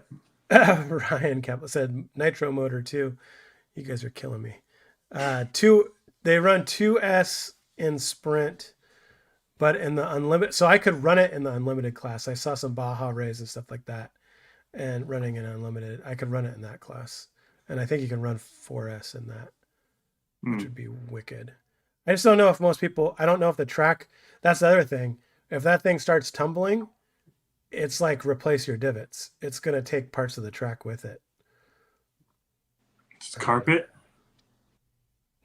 Ryan Kaplan said nitro motor too. You guys are killing me. They run 2S in sprint, but in the unlimited. So I could run it in the unlimited class. I saw some Baja Rays and stuff like that, and running in unlimited. I could run it in that class, and I think you can run 4S in that, which would be wicked. I just don't know if most people. I don't know if the track. That's the other thing. If that thing starts tumbling, it's like replace your divots. It's gonna take parts of the track with it. It's carpet.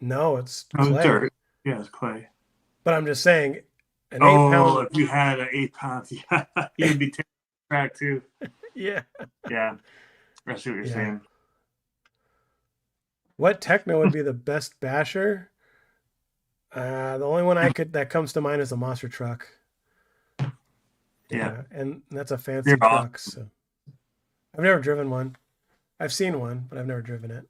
No, it's Oh, clay. dirt. Yeah, it's clay. But I'm just saying, an 8 Oh, pound. if you had an 8-pound, yeah, you'd be taking the track too. Yeah. Yeah. I see what you're Yeah. saying. What techno would be the best basher? The only one that comes to mind is the monster truck. Yeah. And that's a fancy You're truck. So I've never driven one. I've seen one, but I've never driven it.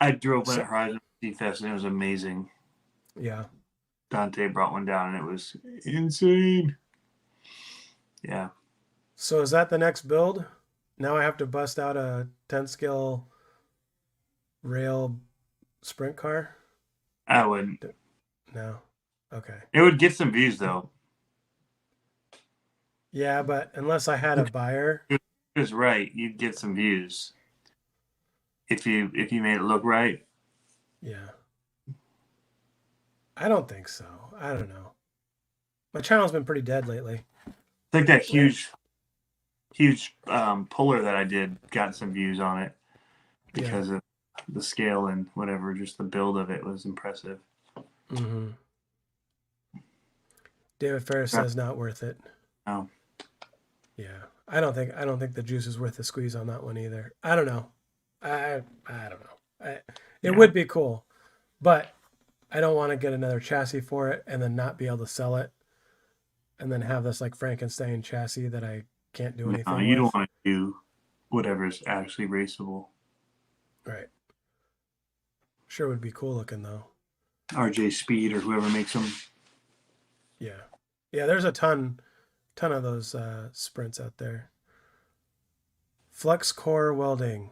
I drove one So- at Horizon Fest and it was amazing. Yeah. Dante brought one down and it was insane. Yeah. So is that the next build? Now I have to bust out a 10 scale rail sprint car. I wouldn't. No. Okay. It would get some views though. Yeah, but unless I had a buyer. If it was right, you'd get some views. If you made it look right. Yeah. I don't think so. I don't know. My channel's been pretty dead lately. It's like that huge puller that I did got some views on it because of the scale and whatever, just the build of it was impressive. Mm-hmm. David Ferris says not worth it. Oh. Yeah. I don't think the juice is worth the squeeze on that one either. I don't know. I don't know. It would be cool, but I don't want to get another chassis for it and then not be able to sell it and then have this like Frankenstein chassis that I can't do anything with. You don't want to do whatever's actually raceable. Right. Sure would be cool looking though. RJ Speed or whoever makes them. Yeah. Yeah, there's a ton of those sprints out there. Flux core welding.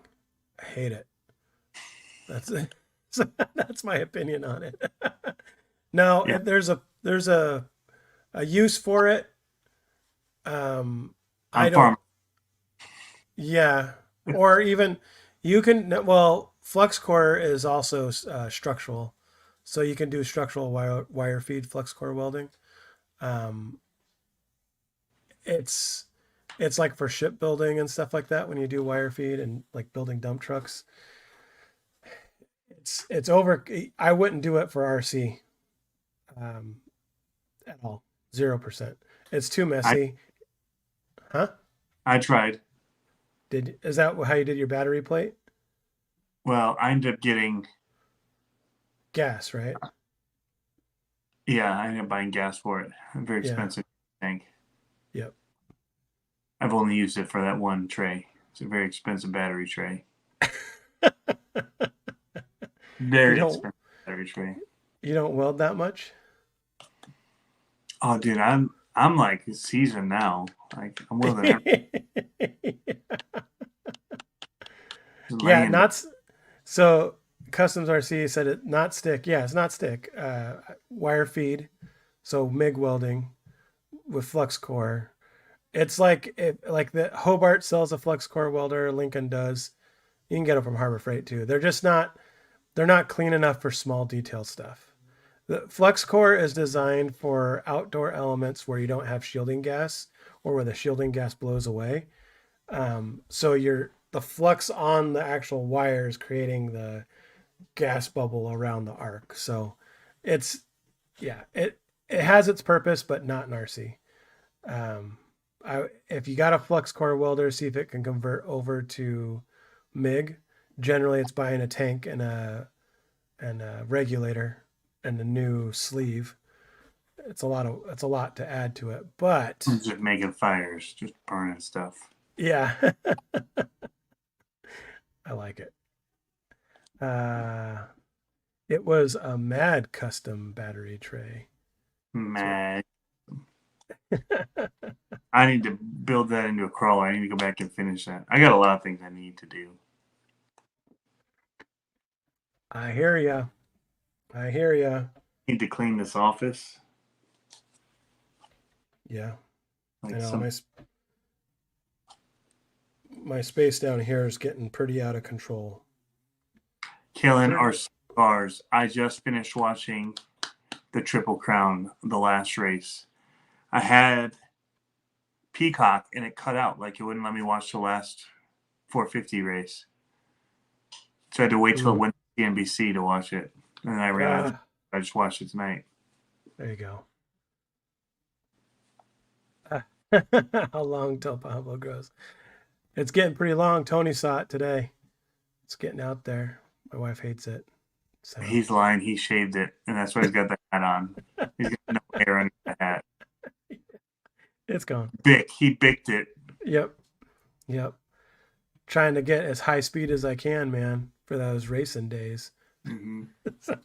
I hate it. That's my opinion on it. Now, if there's a use for it. I don't. Yeah, or even you can. Well, flux core is also structural, so you can do structural wire feed flux core welding. It's like for shipbuilding and stuff like that when you do wire feed and like building dump trucks. It's over. I wouldn't do it for RC at all. 0%. It's too messy. Huh? I tried. Is that how you did your battery plate? Well, I ended up getting gas, right? Yeah, I ended up buying gas for it. Very expensive tank. Yep. I've only used it for that one tray. It's a very expensive battery tray. Very expensive battery tray. You don't weld that much? Oh, dude, I'm like seasoned now. Like I'm welding everything. Yeah, not so. Customs RC said it not stick. Yeah, it's not stick. Wire feed, so MIG welding with flux core. It's like the Hobart sells a flux core welder. Lincoln does. You can get them from Harbor Freight too. They're just not. They're not clean enough for small detail stuff. The flux core is designed for outdoor elements where you don't have shielding gas or where the shielding gas blows away. So the flux on the actual wire is creating the gas bubble around the arc. So it has its purpose, but not in RC. If you got a flux core welder, see if it can convert over to MIG. Generally, it's buying a tank and a regulator and a new sleeve. It's a lot to add to it, but just making fires, just burning stuff. Yeah. I like it. It was a Mad custom battery tray. Mad. I need to build that into a crawler. I need to go back and finish that. I got a lot of things I need to do. I hear ya. Need to clean this office. Yeah. Like I know my space down here is getting pretty out of control. Killing our cars. I just finished watching the Triple Crown, the last race. I had Peacock and it cut out. Like it wouldn't let me watch the last 450 race. So I had to wait till it went to NBC to watch it. And then I ran out. I just watched it tonight. There you go. How long till Pablo grows? It's getting pretty long. Tony saw it today. It's getting out there. My wife hates it. So. He's lying. He shaved it, and that's why he's got the hat on. He's got no hair under the hat. It's gone. He bicked it. Yep. Trying to get as high speed as I can, man, for those racing days. Mm-hmm.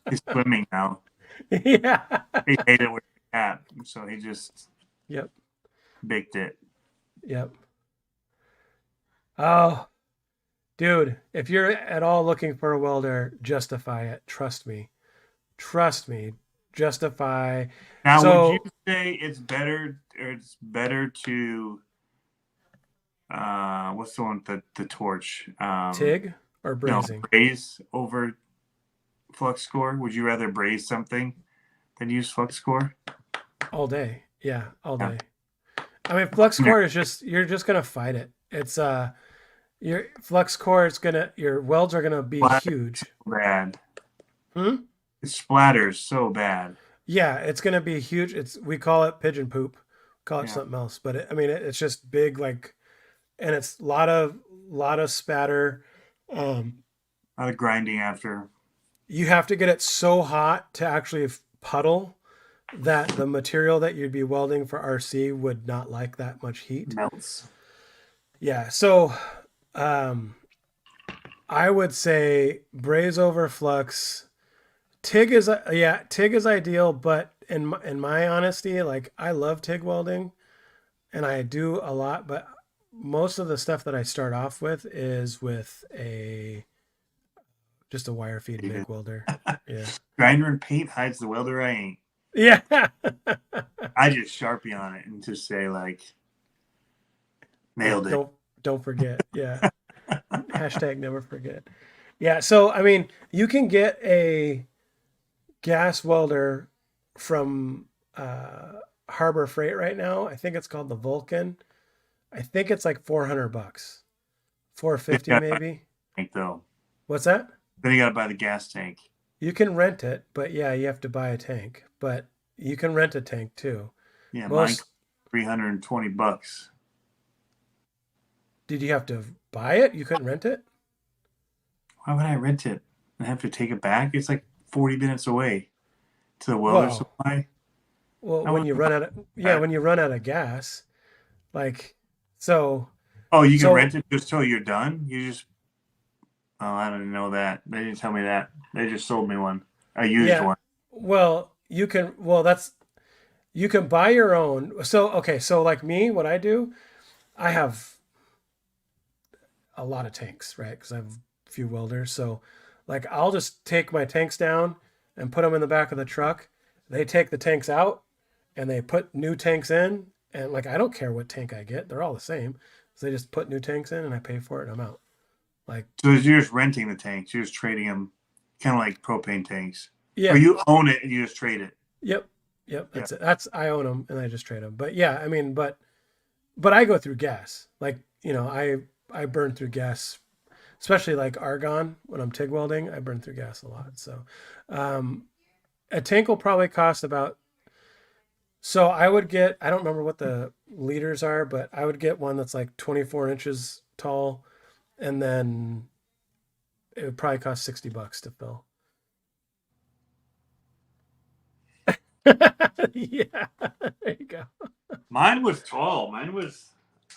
He's swimming now. Yeah. He hated with the hat, so he just bicked it. Yep. Oh, dude, if you're at all looking for a welder, justify it. Trust me. Trust me. Justify. Now, would you So, say it's better to what's the one with the torch? TIG or No, brazing? braise over flux core. Would you rather braise something than use flux core? All day. Yeah, all Yeah. day. I mean, flux core is just you're just gonna fight it. It's your flux core is gonna your welds are gonna be Splatters huge. so bad. Hmm? It splatters so bad. Yeah, it's gonna be huge. It's we call it pigeon poop, call it Yeah. something else, but I mean it's just big like, and it's a lot of spatter. Um, A lot of grinding after you have to get it so hot to actually puddle that the material that you'd be welding for RC would not like that much heat. melts. Yeah, so um, I would say braze over flux. TIG is yeah, TIG is ideal, but in my honesty, like I love TIG welding and I do a lot, but most of the stuff that I start off with is with a just a wire feed MIG welder. Yeah. Grinder and paint hides the welder I ain't. Yeah. I just Sharpie on it and just say like nailed it. Don't forget. Yeah. Hashtag never forget. Yeah. So I mean, you can get a gas welder from Harbor Freight right now. I think it's called the Vulcan. I think it's like $400, 450 Yeah. maybe. Tank though. What's that? Then you gotta buy the gas tank. You can rent it, but yeah, you have to buy a tank. But you can rent a tank too. Yeah, mine Most $320. did you have to buy it? You couldn't rent it? Why would I rent it? I have to take it back. It's like 40 minutes away to the welder Well, supply. well, I when want you run out of when you run out of gas, like so Oh, you can so rent it just till you're done. You just oh, I don't know that. They didn't tell me that. They just sold me one. I used yeah, one. well, that's you can buy your own. So okay, so like me, what I do, I have a lot of tanks, right? Because I have a few welders. So like I'll just take my tanks down and put them in the back of the truck. They take the tanks out and they put new tanks in. And like I don't care what tank I get, they're all the same. So they just put new tanks in and I pay for it and I'm out. Like So you're just renting the tanks. You're just trading them, kind of like propane tanks. Or yeah, you own it and you just trade it. yep, yep. Yeah. That's it. That's I own them and I just trade them. But yeah, I mean, but I go through gas. Like I burn through gas, especially like argon when I'm TIG welding. I burn through gas a lot. So um, a tank will probably cost about. So I would get. I don't remember what the liters are, but I would get one that's like 24 inches tall, and then it would probably cost $60 to fill. Yeah, there you go. Mine was tall. I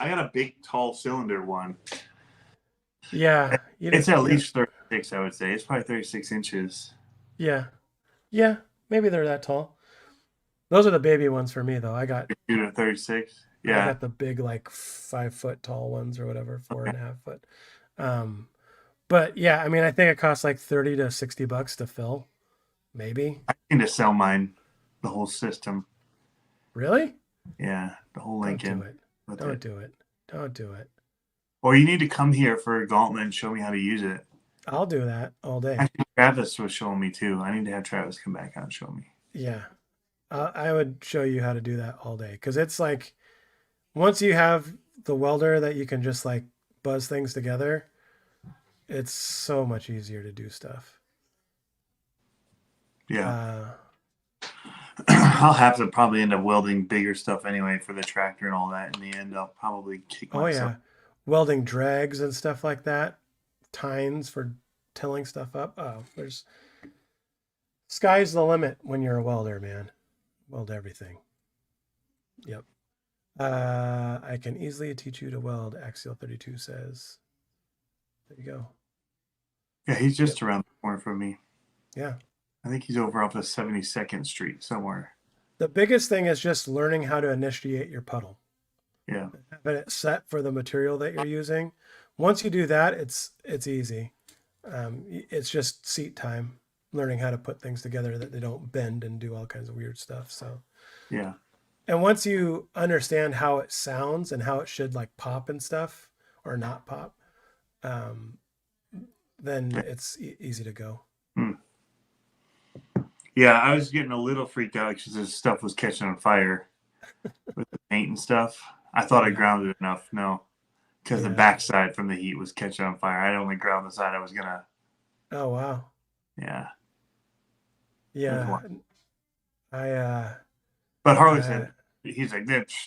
got a big, tall cylinder one. Yeah, It's at least 36, I would say. It's probably 36 inches. yeah, yeah. Maybe they're that tall. Those are the baby ones for me, though. I got 36. I Yeah. got the big like 5 foot tall ones or whatever, four Okay. and a half foot. Um, but yeah, I mean, I think it costs like $30 to $60 to fill, maybe. I need to sell mine, the whole system. Really? Yeah, the whole Don't Lincoln. do it. with Don't it. do it. Don't do it. Or you need to come here for a gauntlet and show me how to use it. I'll do that all day. Actually, Travis was showing me too. I need to have Travis come back out and show me. Yeah, I would show you how to do that all day because it's like once you have the welder that you can just like buzz things together, it's so much easier to do stuff. Yeah. I'll have to probably end up welding bigger stuff anyway for the tractor and all that. In the end, I'll probably kick Oh myself. yeah, welding drags and stuff like that, tines for tilling stuff up. Oh, there's sky's the limit when you're a welder, man. Weld everything. Yep. I can easily teach you to weld. Axial 32 says. There you go. Yeah, he's just around the corner from me. Yeah. I think he's over off of 72nd Street somewhere. The biggest thing is just learning how to initiate your puddle. Yeah. Having it set for the material that you're using Once you do that, it's easy. It's just seat time, learning how to put things together that they don't bend and do all kinds of weird stuff. So, Yeah. and once you understand how it sounds and how it should like pop and stuff or not pop, um, then it's easy to go. Hmm. Yeah, I was getting a little freaked out because this stuff was catching on fire with the paint and stuff. I thought I Yeah. grounded it enough. No, because the Yeah. backside from the heat was catching on fire. I only ground the side I was gonna. Oh wow. Yeah. Yeah. I But Harley uh said, he's like,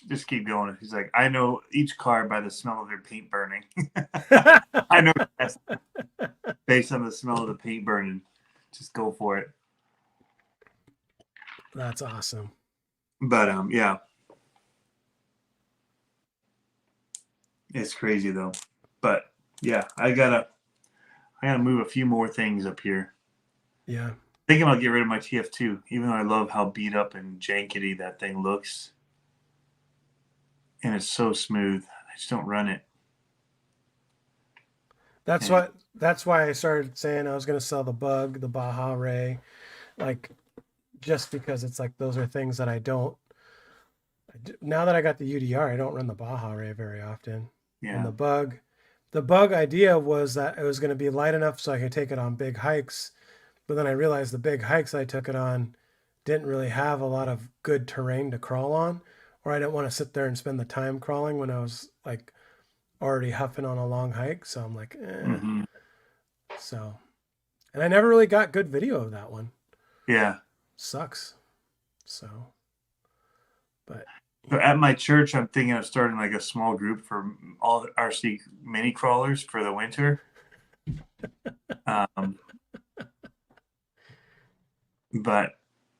just keep going. He's like, I know each car by the smell of their paint burning. I know that's based on the smell of the paint burning. Just go for it. that's awesome. But yeah, it's crazy though. But yeah, I gotta move a few more things up here. Yeah. Thinking I'll get rid of my TF2, even though I love how beat up and jankety that thing looks, and it's so smooth. I just don't run it. That's And, that's why I started saying I was going to sell the Bug, the Baja Ray, like just because it's like those are things that I don't. Now that I got the UDR, I don't run the Baja Ray very often. And yeah. the Bug idea was that it was going to be light enough so I could take it on big hikes, but then I realized the big hikes I took it on didn't really have a lot of good terrain to crawl on, or I didn't want to sit there and spend the time crawling when I was like already huffing on a long hike. So I'm like, Mm-hmm. So, and I never really got good video of that one. Yeah. Sucks. So, but So at my church, I'm thinking of starting like a small group for all the RC mini crawlers for the winter. But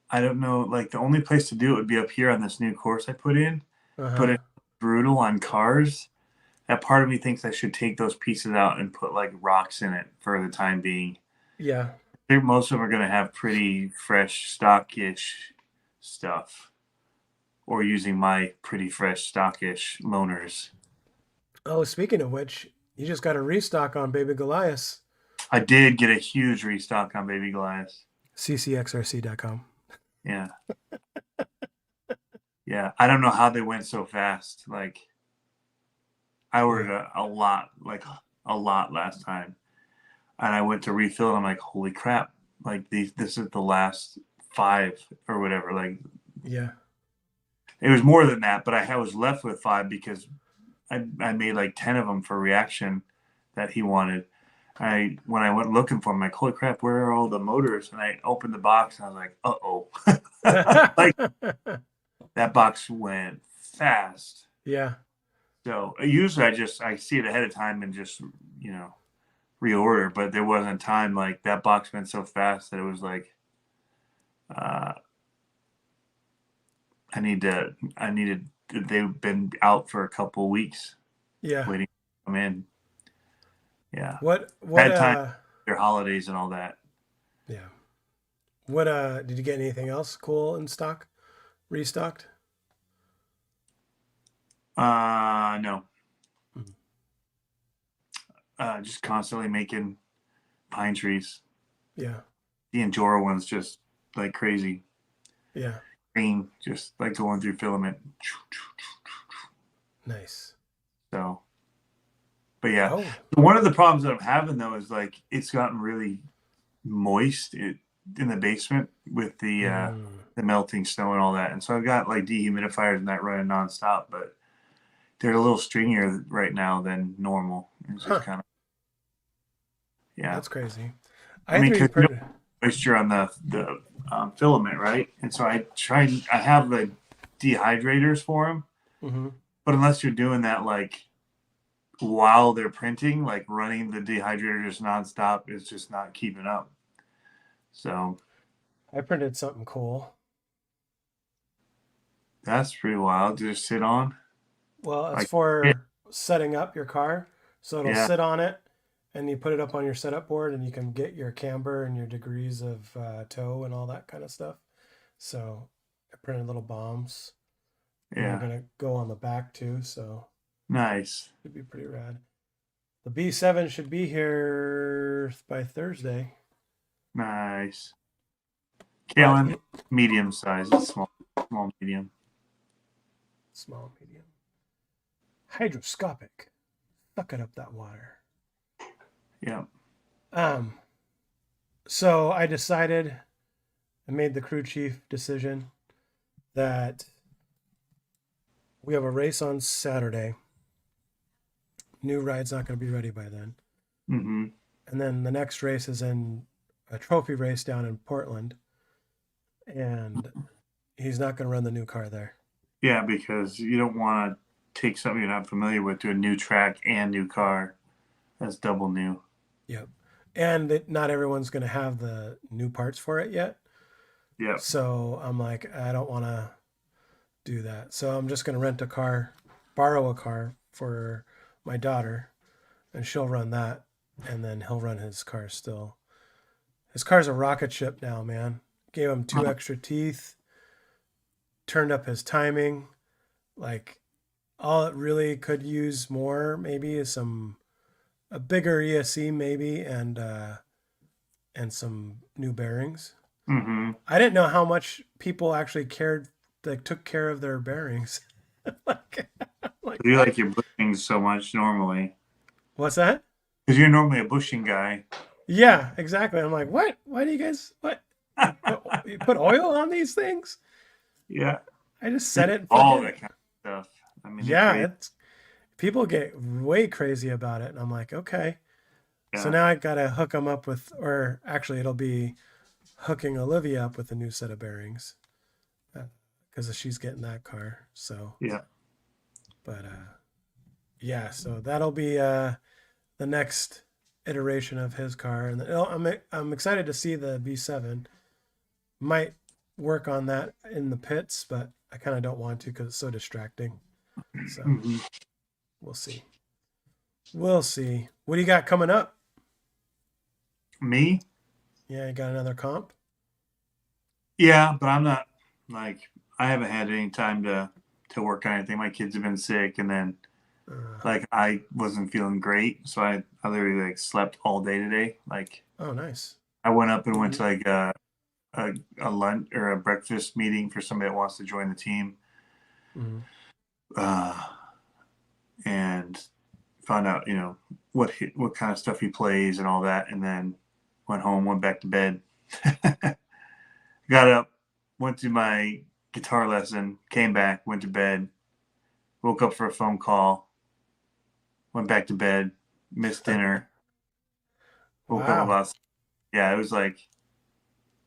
I don't know. Like the only place to do it would be up here on this new course I put in. But uh-huh. it's brutal on cars. That part of me thinks I should take those pieces out and put like rocks in it for the time being. Yeah. I think most of them are going to have pretty fresh, stockish stuff, or using my pretty fresh, stockish loaners. Oh, speaking of which, you just got a restock on Baby Goliath. I did get a huge restock on Baby Glass. ccxrc.com. Yeah. Yeah. I don't know how they went so fast. Like, I ordered a lot, like a lot last time. And I went to refill and I'm like, holy crap. Like, this is the last 5 or whatever. Like, Yeah. it was more than that, but I was left with 5 because I made like 10 of them for reaction that he wanted. When I went looking for them, like, holy crap, where are all the motors? And I opened the box and I was like, uh-oh. Like, that box went fast. Yeah. So usually I see it ahead of time and just, reorder, but there wasn't time. Like, that box went so fast that it was like, they've been out for a couple weeks Yeah. waiting to come in. Yeah. What Bad time, their holidays and all that. Yeah. What did you get anything else cool in stock? Restocked? No. Mhm. Just constantly making pine trees. Yeah. The Anjora one's just like crazy. Yeah. Green, just like going through filament. Nice. So, but yeah, Oh. one of the problems that I'm having though is like it's gotten really moist in the basement with the melting snow and all that, and so I've got like dehumidifiers and that running nonstop, but they're a little stringier right now than normal. It's just kind of That's crazy. I mean, because moisture on the filament, right? And so I have the dehydrators for them, Mm-hmm. but unless you're doing that like while they're printing, like running the dehydrators nonstop is just not keeping up. So I printed something cool. that's pretty wild to just sit on. Well, it's Like, for setting up your car. So it'll yeah, sit on it and you put it up on your setup board and you can get your camber and your degrees of toe and all that kind of stuff. So I printed little bombs. And yeah, they're going to go on the back too. So nice. it'd be pretty rad. The B7 should be here by Thursday. Nice. But Kalen, medium size. It's small, medium. small, medium. Hydroscopic. Suck it up that water. Yeah. So I decided, I made the crew chief decision that we have a race on Saturday. New ride's not going to be ready by then. Mm-hmm. And then the next race is in a trophy race down in Portland. And he's not going to run the new car there. Yeah, because you don't want to take something you're not familiar with to a new track and new car. That's double new. Yep. And not everyone's going to have the new parts for it yet. Yep. So I'm like, I don't want to do that. So I'm just going to rent a car, borrow a car for my daughter, and she'll run that. And then he'll run his car still. His car's a rocket ship now, man. Gave him 2 extra teeth, turned up his timing. Like, all it really could use more maybe is a bigger ESC maybe, and some new bearings. Mm-hmm. I didn't know how much people actually cared, like took care of their bearings. like, You like your bushings so much normally. What's that? Because you're normally a bushing guy. Yeah, exactly. I'm like, what? Why do you guys you put oil on these things? Yeah. I just set it. All that kind of stuff. I mean, Yeah, it's people get way crazy about it, and I'm like, okay. Yeah. So now I gotta hook them up with, or actually, it'll be hooking Olivia up with a new set of bearings, because she's getting that car. So yeah. But yeah, so that'll be the next iteration of his car, and I'm excited to see the V7. Might work on that in the pits, but I kind of don't want to because it's so distracting. So we'll see. We'll see. What do you got coming up? Me? Yeah, you got another comp? Yeah, but I'm not like I haven't had any time to work on anything. My kids have been sick, and then like I wasn't feeling great, so I literally like slept all day today. Like, oh, nice. I went up and went to like a lunch or a breakfast meeting for somebody that wants to join the team, and found out what kind of stuff he plays and all that, and then went home, went back to bed, got up, went to my guitar lesson, came back, went to bed, woke up for a phone call, went back to bed, missed dinner, woke up about, it was like,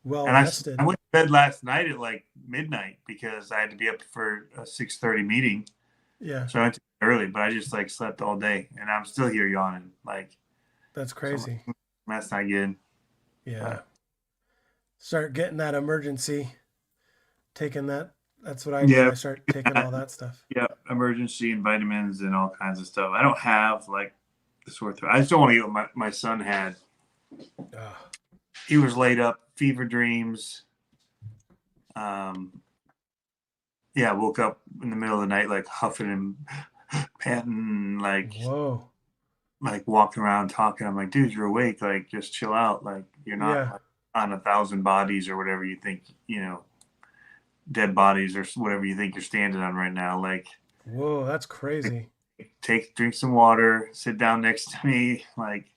well and rested. I went to bed last night at like midnight because I had to be up for a 6:30 meeting. Yeah. So I went to bed early, but I just like slept all day, and I'm still here yawning. Like, that's crazy. So that's not good. Yeah. Start getting that emergency. Taking that. That's what I do. I start taking all that stuff. Yeah, emergency and vitamins and all kinds of stuff. I don't have like the sore throat. I just don't want to get what my son had. He was laid up, fever dreams. Woke up in the middle of the night like huffing and panting, like whoa, like walking around talking. I'm like, dude, you're awake. Like, just chill out. Like, you're not like, on 1,000 bodies or whatever you think, dead bodies or whatever you think you're standing on right now. Like, whoa, that's crazy. Drink some water, sit down next to me, like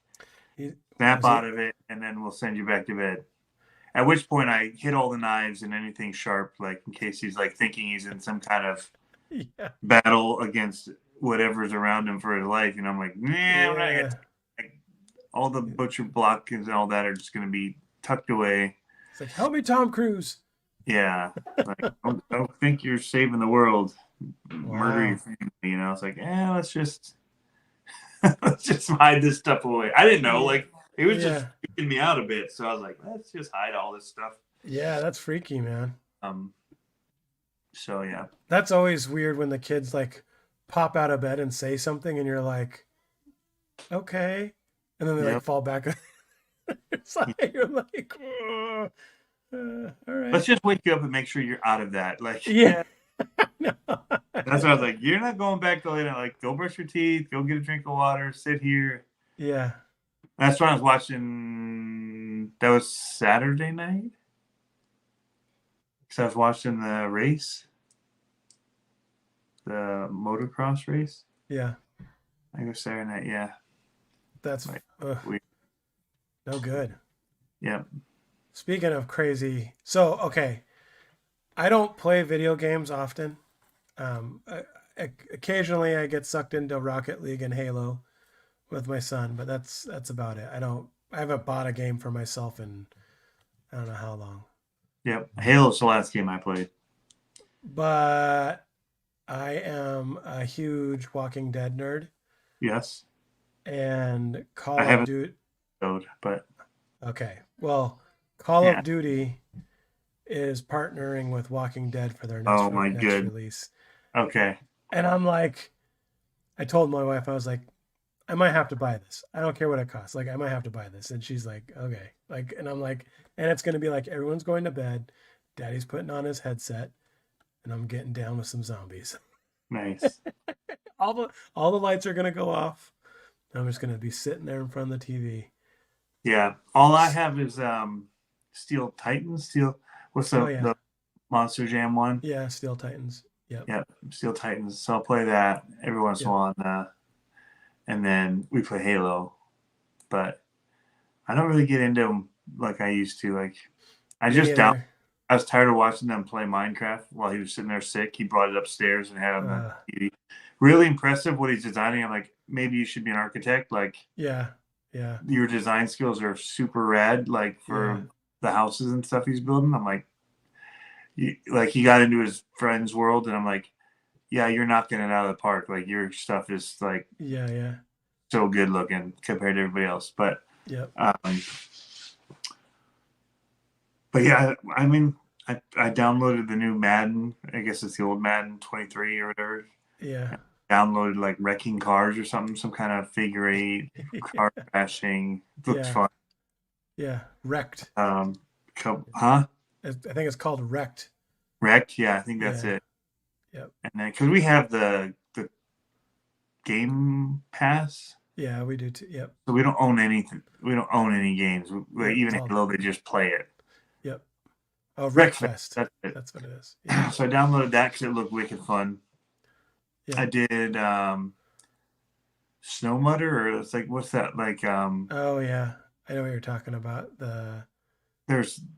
snap out of it, and then we'll send you back to bed. At which point I hit all the knives and anything sharp, like in case he's like thinking he's in some kind of battle against whatever's around him for his life. I'm like, I'm not gonna all the butcher blocks and all that are just gonna be tucked away. It's like, help me, Tom Cruise. Yeah. Like, don't think you're saving the world. Murder your family, It's like, let's just hide this stuff away. I didn't know, like it was just freaking me out a bit, so I was like, let's just hide all this stuff. Yeah, that's freaky, man. So yeah, that's always weird when the kids like pop out of bed and say something, and you're like, okay, and then they like fall back. It's like you're like, all right. Let's just wake you up and make sure you're out of that. Like, No. That's why I was like, you're not going back to later. Like, go brush your teeth, go get a drink of water, sit here. Yeah. That's what I was watching. That was Saturday night. Because I was watching the race, the motocross race. Yeah. I think it was Saturday night. Yeah. That's Like, no good. yeah. Speaking of crazy, so okay, I don't play video games often. Occasionally I get sucked into Rocket League and Halo with my son, but that's about it. I haven't bought a game for myself in I don't know how long. Yep. Halo's the last game I played. But I am a huge Walking Dead nerd Yes. and Call I of haven't Duty. played, but Okay. Well, Call yeah. of Duty is partnering with Walking Dead for their Oh my next good. release. Okay. And I'm like, I told my wife, I was like, I might have to buy this. I don't care what it costs. Like, I might have to buy this. And she's like, okay. Like, and I'm like, and it's going to be like, everyone's going to bed. Daddy's putting on his headset and I'm getting down with some zombies. Nice. All the lights are going to go off. I'm just going to be sitting there in front of the TV. Yeah. All I have is Steel Titans. What's Oh, yeah. the Monster Jam one? Yeah, Steel Titans. Yep. Yeah, Steel Titans. So I'll play that every once in a while, and then we play Halo. But I don't really get into them like I used to. Like I was tired of watching them play Minecraft while he was sitting there sick. He brought it upstairs and had it on the TV. Really impressive what he's designing. I'm like, maybe you should be an architect. Like, yeah, your design skills are super rad. Like for the houses and stuff he's building. I'm like, he got into his friend's world, and I'm like, yeah, you're knocking it out of the park. Like your stuff is like, so good looking compared to everybody else. But but yeah, I mean, I downloaded the new Madden. I guess it's the old Madden 23 or whatever. Yeah. I downloaded like wrecking cars or something, some kind of figure eight car crashing. Looks fun. Yeah, Wrecked. Huh? I think it's called Wrecked. Wrecked, yeah, I think that's it. Yep. And then because we have the Game Pass. Yeah, we do too. Yep. So we don't own anything. We don't own any games. Even Halo, they just play it. Yep. Oh, Wreckfest. That's it. That's what it is. Yeah. So I downloaded that because it looked wicked fun. Yeah. I did Snow Mudder, or it's like, what's that? Like oh yeah, I know what you're talking about.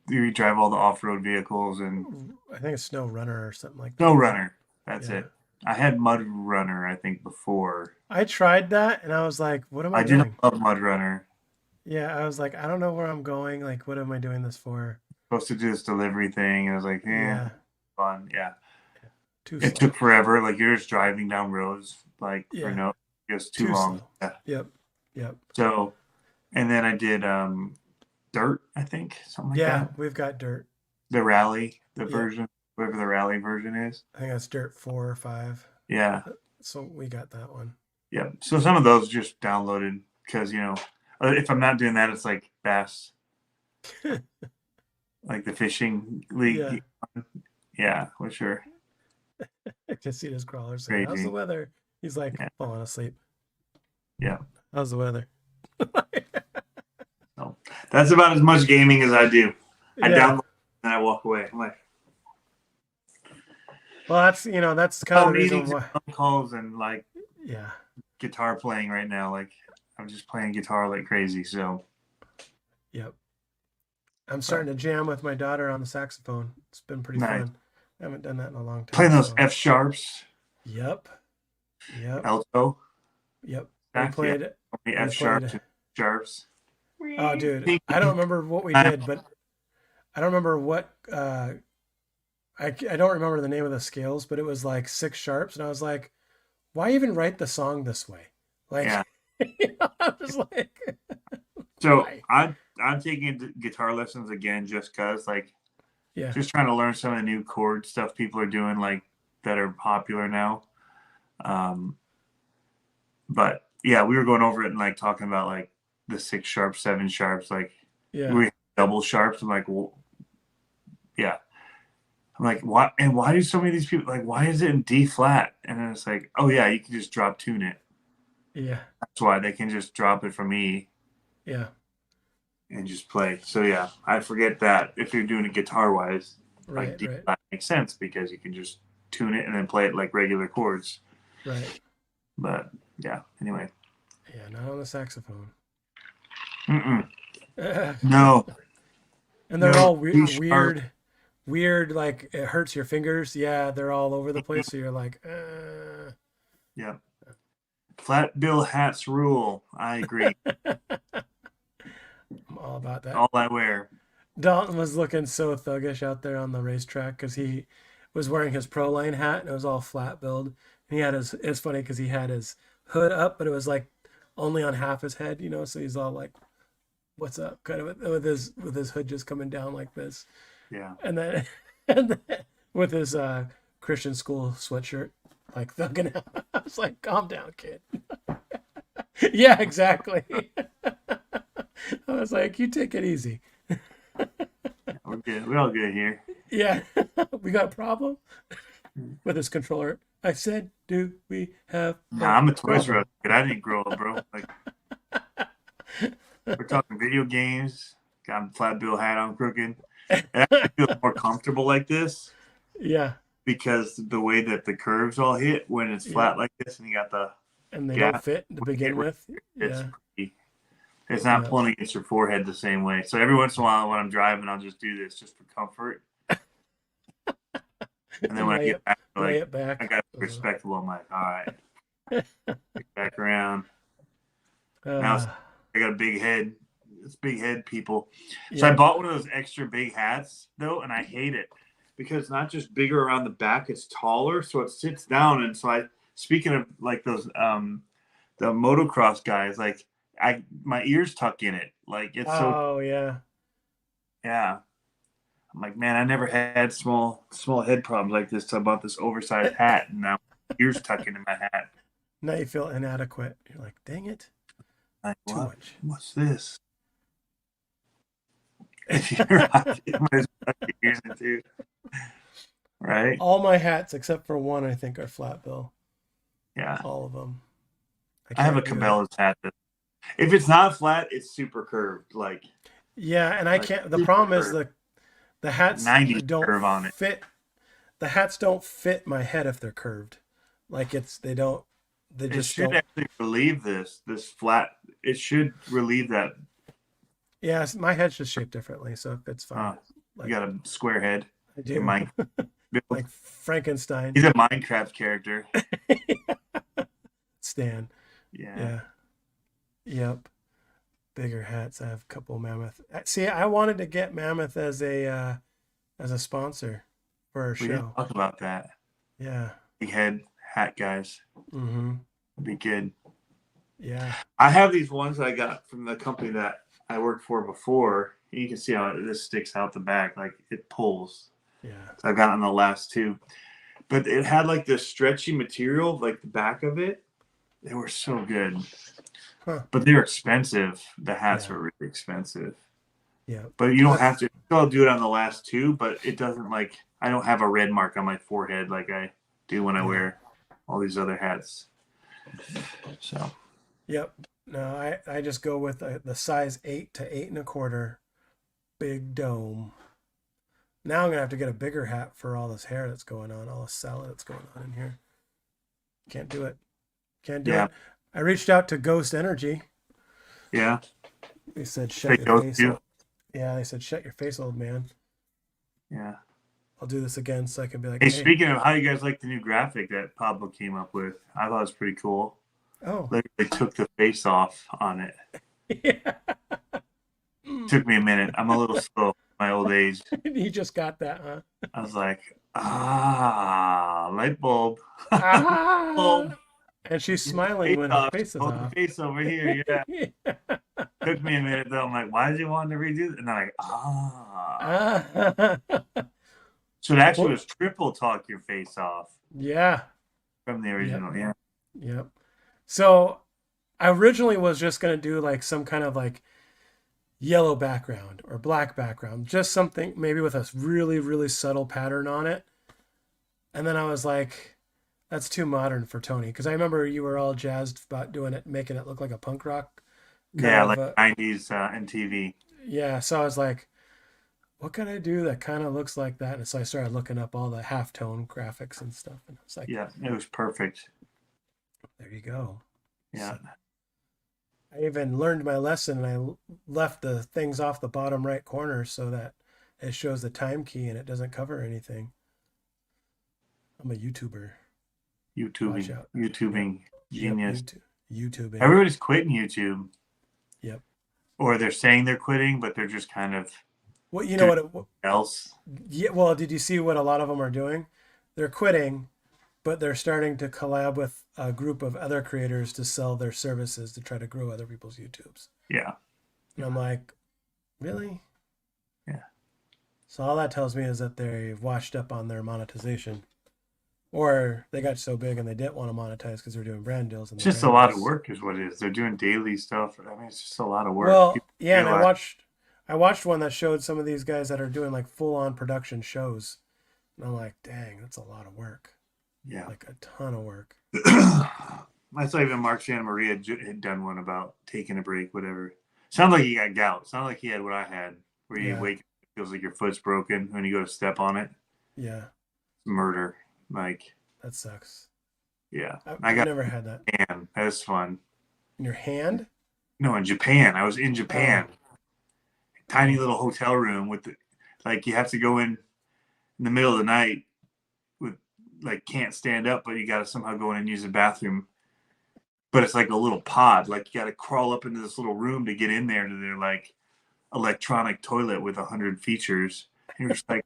You drive all the off-road vehicles, and I think it's Snow Runner or something like that. Snow Runner. That's it. I had Mud Runner, I think, before. I tried that, and I was like, what am I doing? I didn't love Mud Runner. Yeah, I was like, I don't know where I'm going. Like, what am I doing this for? Supposed to do this delivery thing, and I was like, fun. Yeah. It took forever. Like, you're just driving down roads, like, for no, just too long. Yeah. Yep. So, and then I did Dirt, I think, something like that. Yeah, we've got Dirt. The Rally, version, whatever the Rally version is. I think that's Dirt 4 or 5. Yeah. So we got that one. Yeah. So some of those just downloaded because, if I'm not doing that, it's like Bass. Like the fishing league. Yeah, for sure. I can see this crawler saying, how's the weather? He's like falling asleep. Yeah. How's the weather? So that's about as much gaming as I do. I download and I walk away. I'm like, well, that's kind of the reason why. Phone calls and like guitar playing right now. Like I'm just playing guitar like crazy. So yep. I'm starting to jam with my daughter on the saxophone. It's been pretty fun. I haven't done that in a long time. Playing those F sharps. Yep. Alto. Yep. We played F sharps and sharps. Oh, dude, I don't remember what we did, but I don't remember what. I don't remember the name of the scales, but it was like 6 sharps, and I was like, why even write the song this way? Like, I was like. So I'm taking guitar lessons again just because, like, just trying to learn some of the new chord stuff people are doing, like, that are popular now. But yeah, we were going over it and like talking about like the 6 sharps, 7 sharps, like we double sharps. I'm like, well, I'm like, why? And why do so many of these people like? Why is it in D flat? And then it's like, oh yeah, you can just drop tune it. Yeah. That's why they can just drop it from E Yeah. and just play. So yeah, I forget that if you're doing it guitar wise, like Right. D Right. flat makes sense because you can just tune it and then play it like regular chords. Right. But yeah, anyway. Yeah. Not on the saxophone. Mm-mm. And No, they're no, all D sharp. weird. Like it hurts your fingers. Yeah. They're all over the place. So you're like, Yeah. Flat bill hats rule. I agree. I'm all about that. All I wear. Dalton was looking so thuggish out there on the racetrack because he was wearing his pro lane hat and it was all flat billed. And he had his, it's funny because he had his hood up, but it was like only on half his head, you know? So he's all like, what's up? Kind of with his hood just coming down like this. Yeah. And then, and then with his Christian school sweatshirt, like thugging out. I was like, calm down, kid. Yeah, exactly. I was like, you take it easy. We're good. We're all good here. Yeah, we got a problem with this controller. I said, do we have Nah, I'm a Toys R problem? Us kid. I didn't grow up, bro. Like we're talking video games. Got a flat bill hat on crooked. It actually feels more comfortable like this Yeah, because the way that the curves all hit when it's yeah. flat like this and you got the And they gap. don't fit to begin with. It's Yeah, pretty, it's not yeah. pulling against your forehead the same way. So every once in a while when I'm driving, I'll just do this just for comfort. And then when I get back, lay like it back. I got respectable. I'm like, all right, get back around. Now Uh, I got a big head. It's big head people. So yeah. I bought one of those extra big hats though, and I hate it because it's not just bigger around the back, it's taller, so it sits down. And so speaking of like those the motocross guys, like my ears tuck in it. Like it's so Oh yeah. yeah. I'm like, man, I never had small head problems like this. So I bought this oversized hat and now my ears tuck into my hat. Now you feel inadequate. You're like, dang it, Like, too what? much. What's this? If you're right, you might as well use it too. Right? All my hats except for one, I think, are flat bill. Yeah. All of them. I have a can't do it. Cabela's hat. If it's not flat, it's super curved. Like Yeah, and I like can't. The super problem is curved. the hats 90 don't curve on it. fit. The hats don't fit my head if they're curved. Like they don't. They It just should don't. actually relieve this flat. It should relieve that. Yeah, my head's just shaped differently, so it's fine. You got a square head. I Your do. mind. Like Frankenstein. He's a Minecraft character. Stan. Yeah. Yeah. Yep. Bigger hats. I have a couple mammoth. See, I wanted to get Mammoth as a sponsor for our We didn't show. talk about that. Yeah. Big head hat guys. Mm-hmm. Would be good. Yeah. I have these ones that I got from the company that I worked for before. You can see how this sticks out the back, like it pulls. Yeah. So I've gotten the last two, but it had like this stretchy material, like the back of it. They were so good, Huh. but they're expensive. The hats Yeah. were really expensive. Yeah. But you don't have to. I'll do it on the last two, but it doesn't like I don't have a red mark on my forehead like I do when I wear all these other hats. So. Yep. No, I just go with the size 8 to 8 1/4 big dome. Now I'm gonna have to get a bigger hat for all this hair that's going on, all this salad that's going on in here. Can't do it. Can't do it. I reached out to Ghost Energy. Yeah. They said shut They your go face. to. Yeah, they said shut your face, old man. Yeah. I'll do this again so I can be like, Hey, hey. speaking of how you guys like the new graphic that Pablo came up with, I thought it was pretty cool. Oh. Literally took the face off on it. Yeah. Took me a minute. I'm a little slow. My old age. You just got that, huh? I was like, light bulb. Ah! Bulb. And she's smiling when her face is Hold off. the face over here. Yeah. Yeah. Took me a minute though. I'm like, why did you want to redo it? And I'm like, So it actually was triple talk your face off Yeah. from the original. Yep. Yeah. Yep. So I originally was just going to do like some kind of like yellow background or black background, just something maybe with a really, really subtle pattern on it. And then I was like, That's too modern for Tony. Because I remember you were all jazzed about doing it, making it look like a punk rock kind Yeah, of. like 90s MTV. Yeah. So I was like, what can I do that kind of looks like that? And so I started looking up all the halftone graphics and stuff. And it's like, Yeah, it was perfect. there you go. Yeah. So I even learned my lesson and I left the things off the bottom right corner so that it shows the time key and it doesn't cover anything. I'm a YouTuber. Watch YouTubing. out. YouTubing. Yep, Genius. YouTubing. Everybody's quitting YouTube. Yep. Or they're saying they're quitting, but they're just kind of Well, you know what? else. Yeah. Well, did you see what a lot of them are doing? They're quitting, but they're starting to collab with a group of other creators to sell their services to try to grow other people's YouTubes. Yeah. And I'm like, really? Yeah. So all that tells me is that they've washed up on their monetization, or they got so big and they didn't want to monetize because they're doing brand deals. And It's just a lot of work, is what it is. They're doing daily stuff. I mean, it's just a lot of work. Well, People yeah, and realize- I watched one that showed some of these guys that are doing like full on production shows, and I'm like, dang, that's a lot of work. Yeah. Like a ton of work. I saw even Mark Santa Maria had done one about taking a break, whatever. Sounds like he got gout. Sounds like he had what I had, where you Yeah. wake up, it feels like your foot's broken when you go to step on it. Yeah, Murder. Like, that sucks. yeah. I've I got never had that. Japan. That was fun. In your hand? No, in Japan. I was in Japan. Oh. Tiny little hotel room with like you have to go in the middle of the night with like can't stand up, but you got to somehow go in and use the bathroom. But it's like a little pod. Like you got to crawl up into this little room to get in there to their like electronic toilet with 100 features. And you're just like,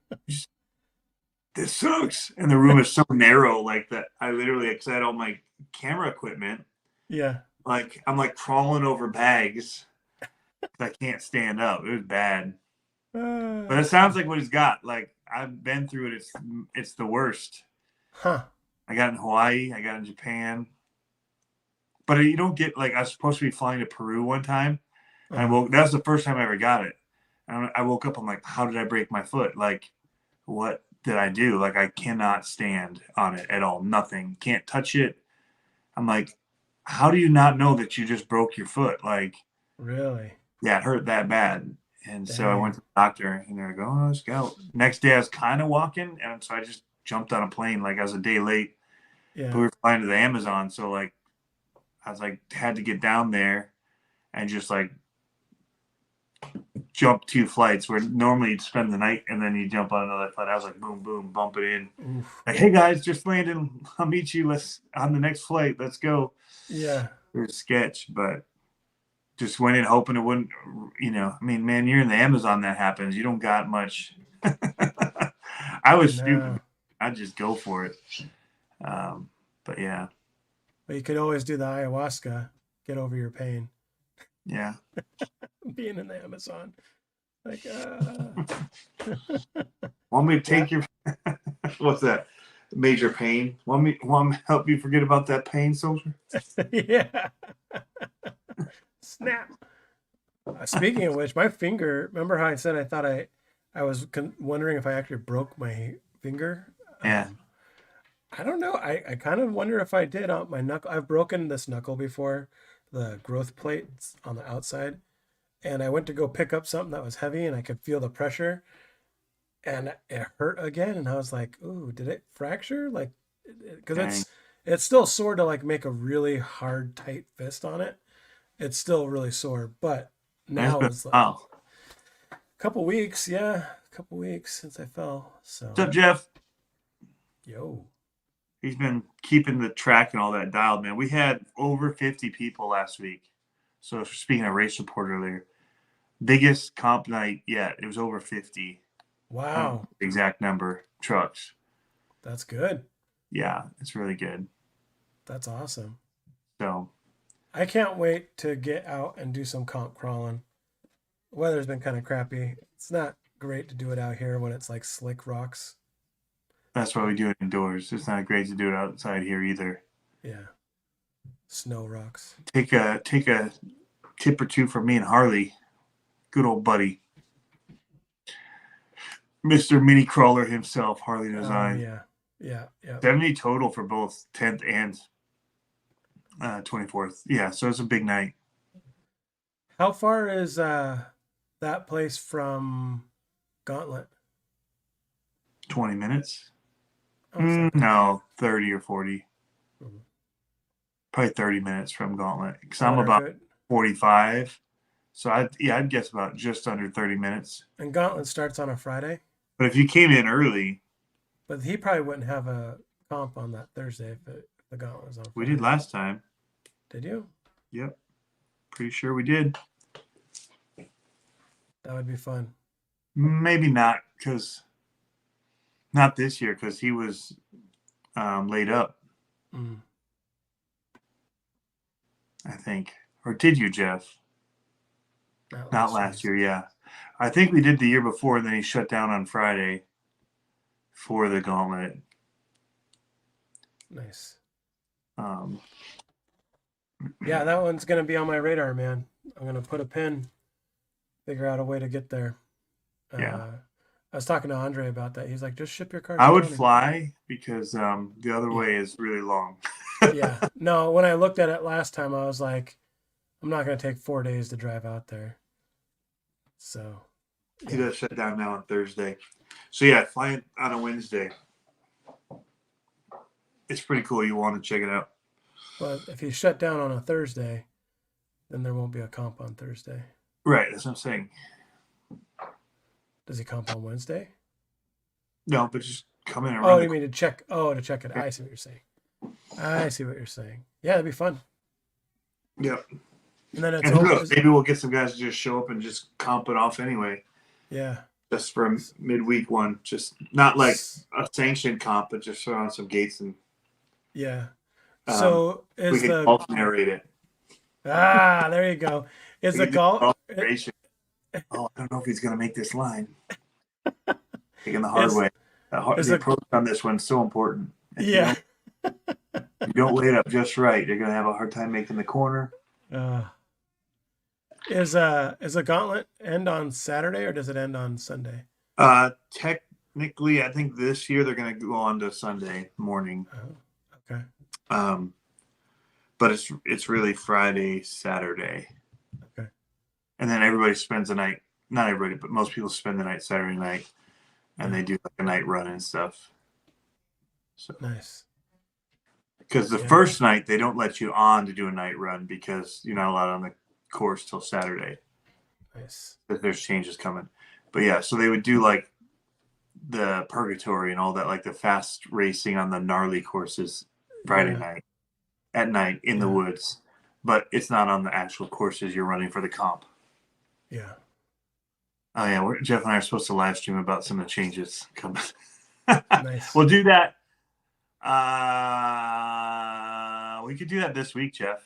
this sucks. And the room is so narrow, like that. I literally, because I had all my camera equipment. Yeah. Like I'm like crawling over bags. I can't stand up. It was bad. But it sounds like what he's got. Like I've been through it. It's the worst. Huh. I got in Hawaii. I got in Japan. But you don't get like I was supposed to be flying to Peru one time. And I woke. That was the first time I ever got it. And I woke up. I'm like, how did I break my foot? Like, what did I do? Like I cannot stand on it at all. Nothing. Can't touch it. I'm like, how do you not know that you just broke your foot? Like, really? Yeah, it hurt that bad. And so I Dang. went to the doctor and they're like, oh, let's go. Next day I was kind of walking. And so I just jumped on a plane. Like I was a day late. Yeah. But we were flying to the Amazon. So like, I was like, had to get down there and just like jump 2 flights where normally you'd spend the night and then you jump on another flight. I was like, boom, boom, bump it in. Oof. Like, hey guys, just landed. I'll meet you. Let's on the next flight. Let's go. Yeah. It was a sketch, but just went in hoping it wouldn't, I mean, man, you're in the Amazon, that happens. You don't got much. I was stupid. I'd just go for it. But yeah. But you could always do the ayahuasca, get over your pain. Yeah. Being in the Amazon. Like, Want me to take your, what's that? Major pain. Want me to help you forget about that pain, soldier? yeah. Snap. Speaking of which, my finger, remember how I said I thought I was wondering if I actually broke my finger? Yeah. I don't know. I kind of wonder if I did on my knuckle. I've broken this knuckle before, the growth plates on the outside. And I went to go pick up something that was heavy and I could feel the pressure and it hurt again. And I was like, ooh, did it fracture? Like, because it's still sore to like make a really hard, tight fist on it. It's still really sore, but now it's like a couple weeks. Yeah. A couple weeks since I fell. So What's up, Jeff? Yo. He's been keeping the track and all that dialed, man. We had over 50 people last week. So speaking of race report earlier, biggest comp night yet. It was over 50. Wow. Exact number trucks. That's good. Yeah, it's really good. That's awesome. So I can't wait to get out and do some comp crawling. Weather's been kind of crappy. It's not great to do it out here when it's like slick rocks. that's why we do it indoors. It's not great to do it outside here either. Yeah. Snow rocks. Take a tip or two from me and Harley. Good old buddy. Mr. Mini Crawler himself, Harley Design. Yeah. Yeah. 70 total for both 10th and 24th. Yeah, so it's a big night. How far is that place from Gauntlet? 20 minutes? Oh, it's not No, 30 or 40. Mhm. Probably 30 minutes from Gauntlet. Because I I'm wonder if about 45. So I'd guess about just under 30 minutes. and Gauntlet starts on a Friday, But if you came in early, but he probably wouldn't have a comp on that Thursday if the Gauntlet was on Friday. we did last time. Did you? Yep. Pretty sure we did. That would be fun. Maybe not, because not this year, because he was laid up, Mm. I think. Or did you, Jeff? Not last year, yeah. I think we did the year before, and then he shut down on Friday for the Gauntlet. Nice. Yeah, that one's gonna be on my radar, man. I'm gonna put a pin, figure out a way to get there. Yeah. I was talking to Andre about that. He's like, just ship your car. I would fly because the other way is really long. Yeah. No, when I looked at it last time, I was like, I'm not gonna take 4 days to drive out there. So He does shut down now on Thursday. So yeah, flying on a Wednesday. It's pretty cool. You want to check it out. But if he shut down on a Thursday, then there won't be a comp on Thursday. Right, that's what I'm saying. Does he comp on Wednesday? No, but just come in and Oh, run. you mean to check? Oh, to check it. I see what you're saying. I see what you're saying. Yeah, it'd be fun. Yep. And then it's And who over. knows, maybe we'll get some guys to just show up and just comp it off anyway. Yeah. Just for a midweek one. Just not like a sanctioned comp, but just throw on some gates and Yeah. So we is can the golf narrate it. there you go. Is the golf narration. Oh, I don't know if he's gonna make this line. Taking the hard way. The approach on this one's so important. If yeah. you don't lay it up just right, you're gonna have a hard time making the corner. Is a gauntlet end on Saturday or does it end on Sunday? Technically, I think this year they're gonna go on to Sunday morning. Okay. But it's really Friday, Saturday. Okay. And then everybody spends the night. Not everybody, but most people spend the night Saturday night, and they do like a night run and stuff. So nice. Because the first night they don't let you on to do a night run because you're not allowed on the course till Saturday. Nice. But there's changes coming. But yeah, so they would do like the purgatory and all that, like the fast racing on the gnarly courses Friday night at night in the woods. But it's not on the actual courses you're running for the comp. Yeah. Oh yeah, Jeff and I are supposed to live stream about some of the changes coming. Nice. We'll do that. We could do that this week, Jeff.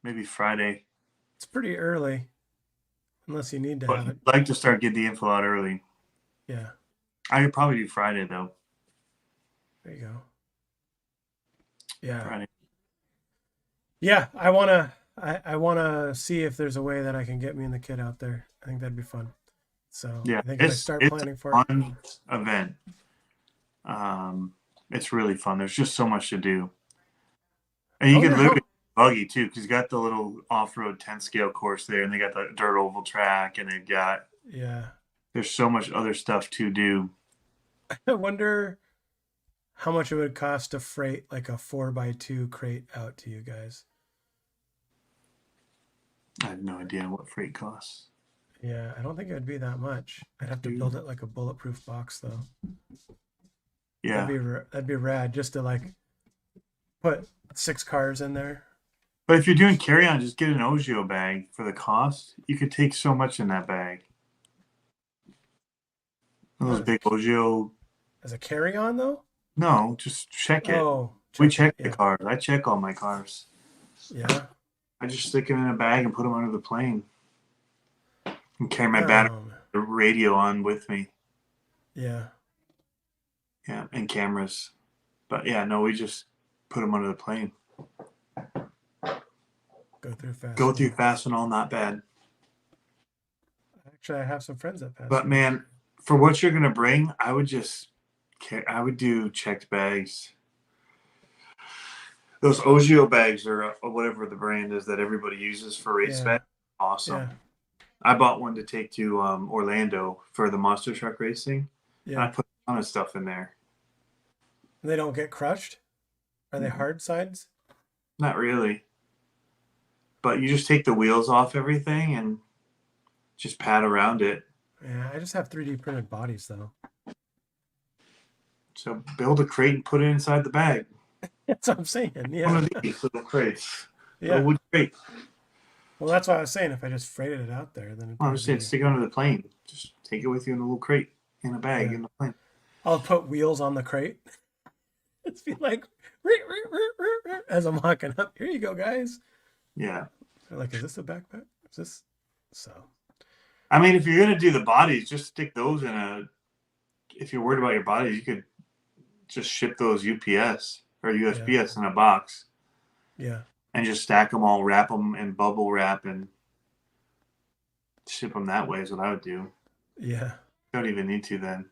Maybe Friday. It's pretty early, unless you need to have it. I'd like to start getting the info out early. Yeah. I could probably do Friday though. There you go. Yeah. Friday. Yeah, I wanna see if there's a way that I can get me and the kid out there. I think that'd be fun. So yeah, I think if I start planning for it, fun event. It's really fun. There's just so much to do, and you can literally buggy too because you got the little off-road 10 scale course there, and they got the dirt oval track, and they've got There's so much other stuff to do. I wonder how much it would cost to freight like a 4x2 crate out to you guys. I have no idea what freight costs. Yeah, I don't think it would be that much. I'd have to build it like a bulletproof box, though. Yeah, that'd be rad just to like put 6 cars in there. But if you're doing carry-on, just get an Ogio bag for the cost. You could take so much in that bag. Those big Ogio. As a carry-on, though? No, just check it. Oh, we check the cars. I check all my cars. Yeah. I just stick them in a bag and put them under the plane. And carry my battery, the radio on with me. Yeah. Yeah, and cameras. But yeah, no, we just put them under the plane. Go through fast and all, not bad. Actually, I have some friends that pass. But man, for what you're going to bring, I would just I would do checked bags. Those Ogio bags or whatever the brand is that everybody uses for race Yeah. bags. Awesome. Yeah. I bought one to take to Orlando for the monster truck racing. And I Yeah. put a ton of stuff in there. They don't get crushed? Are they hard sides? Not really. But you just take the wheels off everything and just pat around it. Yeah, I just have 3D printed bodies though. So build a crate and put it inside the bag. That's what I'm saying. One Yeah. of these little crates. Yeah. A wood crate. Well, that's what I was saying. If I just freighted it out there, then I'm just saying, stick it under the plane. Just take it with you in a little crate, in a bag, Yeah. in the plane. I'll put wheels on the crate. It's be like as I'm walking up. Here you go, guys. Yeah. They're like, is this a backpack? Is this so? I mean, if you're gonna do the bodies, just stick those in a. If you're worried about your bodies, you could just ship those UPS or USPS in a box. Yeah. And just stack them all, wrap them in bubble wrap, and ship them that way is what I would do. Yeah. Don't even need to then.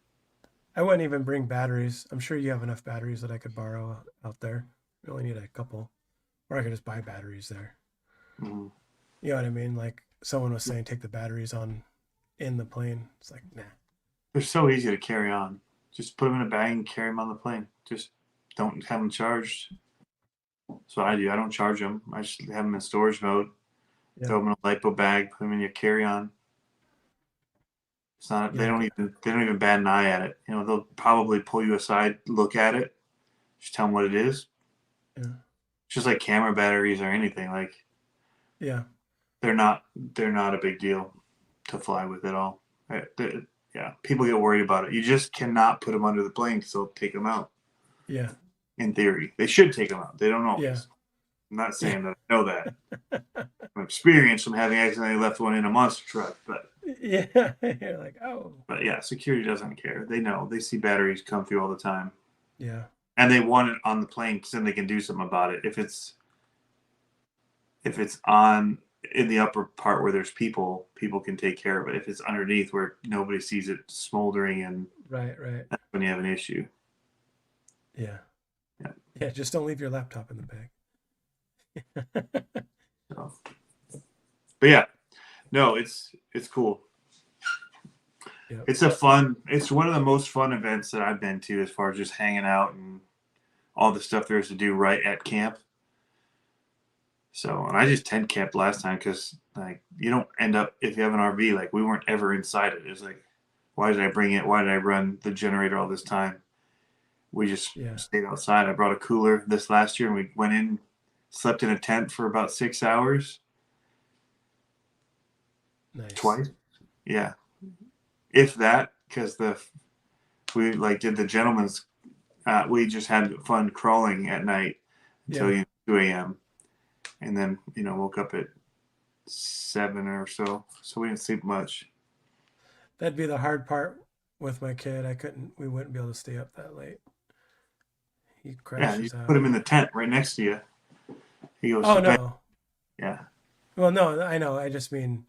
I wouldn't even bring batteries. I'm sure you have enough batteries that I could borrow out there. You only need a couple. Or I could just buy batteries there. Mm-hmm. You know what I mean? Like someone was saying, take the batteries on in the plane. It's like, nah. They're so easy to carry on. Just put them in a bag and carry them on the plane. Just don't have them charged. That's what I do. I don't charge them. I just have them in storage mode. Yeah. Throw them in a lipo bag. Put them in your carry-on. It's not. Yeah. They don't even bat an eye at it. You know, they'll probably pull you aside, look at it, just tell them what it is. Yeah. It's just like camera batteries or anything. Like, Yeah. they're not a big deal to fly with at all. Yeah, people get worried about it. You just cannot put them under the plane because they'll take them out. Yeah. In theory, they should take them out. They don't always. Yeah. I'm not saying that I know that. From experience from having accidentally left one in a monster truck, but Yeah. You're like, oh. But yeah, security doesn't care. They know. They see batteries come through all the time. Yeah. And they want it on the plane because then they can do something about it. If it's on in the upper part where there's people can take care of it. If it's underneath where nobody sees it smoldering, and Right. that's when you have an issue. Yeah. Yeah. Yeah. Just don't leave your laptop in the bag. So. But yeah, no, it's cool. Yep. It's one of the most fun events that I've been to as far as just hanging out and all the stuff there is to do right at camp. So, and I just tent camped last time because like you don't end up, if you have an RV, like we weren't ever inside it. It's like, why did I bring it? Why did I run the generator all this time? We just stayed outside. I brought a cooler this last year and we went in, slept in a tent for about 6 hours. Nice. Twice. Yeah. If that, because we like did the gentleman's, we just had fun crawling at night until 2 a.m. And then, woke up at 7 or so. So we didn't sleep much. That'd be the hard part with my kid. We wouldn't be able to stay up that late. He crashes you out. put him in the tent right next to you. He goes, oh, to no. bed. Yeah. Well, no, I know. I just mean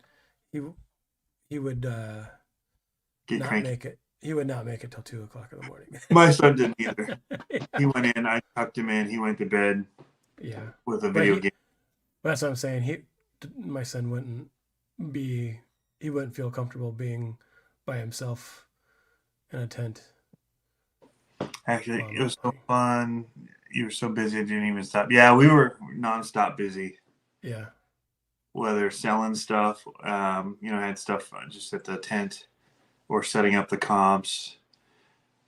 he would Get not cranky. make it. He would not make it till 2 o'clock in the morning. My son didn't either. He went in, I tucked him in, he went to bed with a video game. That's what I'm saying. My son wouldn't feel comfortable being by himself in a tent. Actually, it was so fun. You were so busy, it didn't even stop. Yeah, we were nonstop busy. Yeah. Whether selling stuff, had stuff just at the tent or setting up the comps.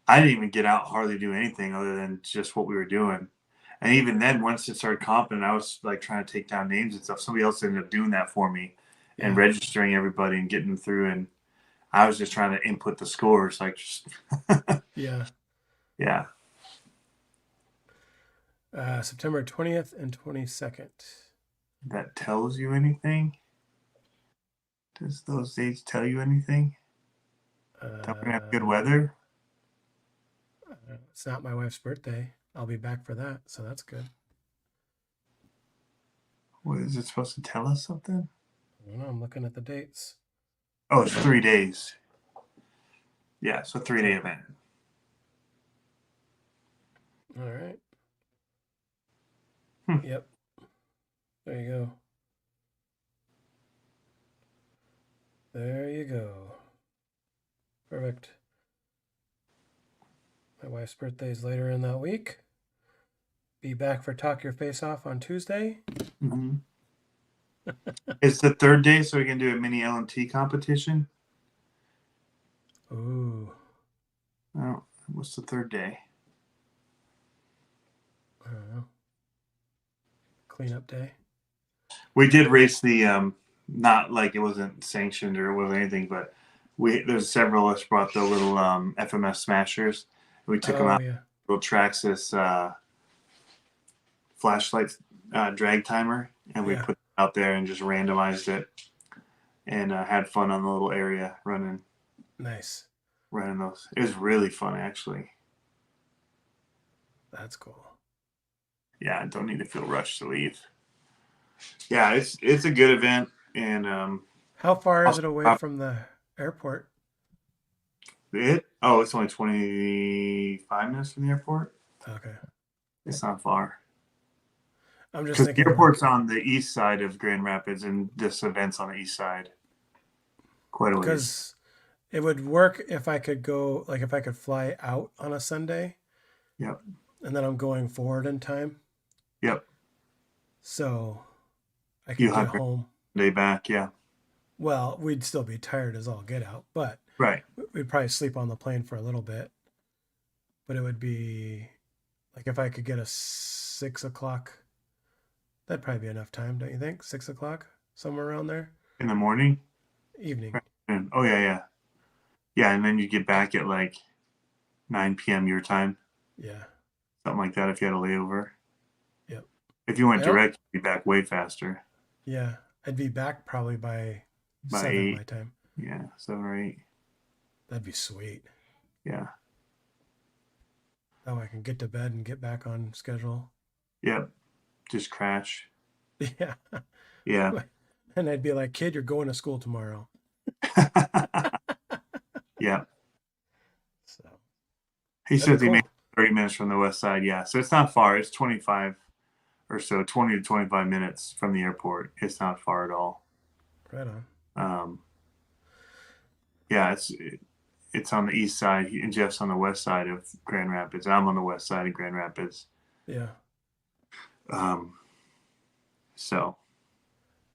I didn't even get out, hardly do anything other than just what we were doing. And even then, once it started comping, I was like trying to take down names and stuff. Somebody else ended up doing that for me and registering everybody and getting them through. And I was just trying to input the scores, like just Yeah. Yeah. September 20th and 22nd. That tells you anything? Does those dates tell you anything? That we're gonna have good weather? It's not my wife's birthday. I'll be back for that, so that's good. What is it supposed to tell us something? I don't know. I'm looking at the dates. Oh, it's 3 days. Yeah, so 3-day event. All right. Hmm. Yep. There you go. There you go. Perfect. My wife's birthday is later in that week. Be back for Talk Your Face Off on Tuesday. Mm-hmm. It's the third day, so we can do a mini LMT competition. Ooh. Oh, what's the third day? I don't know. Cleanup day. We did race the not like it wasn't sanctioned or it wasn't anything, but there's several of us brought the little FMS smashers. We took them Oh, out yeah. little Traxxas flashlight drag timer, and we Yeah. put it out there and just randomized it and had fun on the little area running Nice. those. It was really fun, actually. That's cool. Yeah, I don't need to feel rushed to leave. Yeah, it's a good event, and How far is it away from the airport? it's only 25 minutes from the airport. Okay. It's not far. I'm just Because the thinking airport's like, on the east side of Grand Rapids, and this event's on the east side. Quite a ways. because it would work if I could go, like if I could fly out on a Sunday Yep. and then I'm going forward in time. Yep. So I You could get have your home. day back. Yeah. Well, we'd still be tired as all get out, but Right. we'd probably sleep on the plane for a little bit. But it would be like if I could get a 6 o'clock, that'd probably be enough time, don't you think? 6 o'clock, somewhere around there. In the morning. Evening. And, oh yeah. And then you get back at like 9 p.m. your time, Yeah. something like that. If you had a layover. Yep. If you went I don't- direct, you'd be back way faster. Yeah. I'd be back probably by 7 8. my time. Yeah, 7 or 8. That'd be sweet. Yeah. That way I can get to bed and get back on schedule. Yep. Just crash. Yeah. Yeah. And I'd be like, kid, you're going to school tomorrow. Yeah. So He that'd says be he cool. made 30 minutes from the west side. Yeah. So it's not far. It's 25 or so, 20 to 25 minutes from the airport. It's not far at all. Right on. Yeah, it's on the east side, and Jeff's on the west side of Grand Rapids. I'm on the west side of Grand Rapids. Yeah. So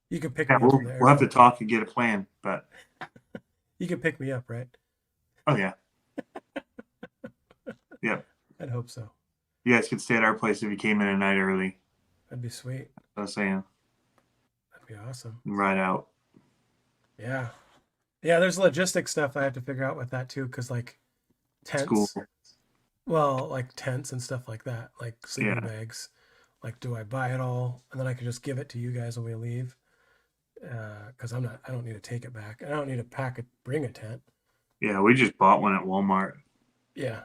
You can pick yeah, me up from the we'll have to airport. talk and get a plan. But You can pick me up, right? oh yeah, yep. I'd hope so. You guys could stay at our place if you came in a night early. That'd be sweet. I was saying, That'd be awesome. and ride out. Yeah. Yeah, there's logistic stuff I have to figure out with that too, because like tents. School. Well, like tents and stuff like that, like sleeping Yeah. bags. Like, do I buy it all and then I can just give it to you guys when we leave? Because I don't need to take it back. I don't need to bring a tent. Yeah, we just bought one at Walmart. Yeah.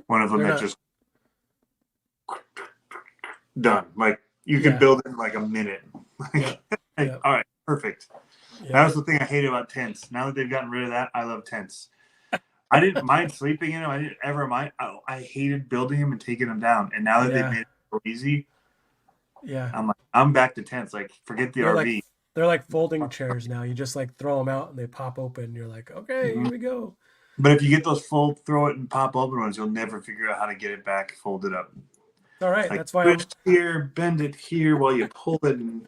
One of them They're that not- just done. Like you could Yeah. build it in like a minute. Yeah. Like, Yeah. all right, perfect. That Yeah. was the thing I hated about tents. Now that they've gotten rid of that, I love tents. I didn't mind sleeping in them. I didn't ever mind. I hated building them and taking them down. And now that Yeah. they've made it so easy, Yeah. I'm like, I'm back to tents. Like, forget the They're RV. They're like folding chairs now. You just like throw them out and they pop open. You're like, okay, Mhm. here we go. But if you get those throw it and pop open ones, you'll never figure out how to get it back, fold it up. All right. Like, That's why twist here, bend it here while you pull it. And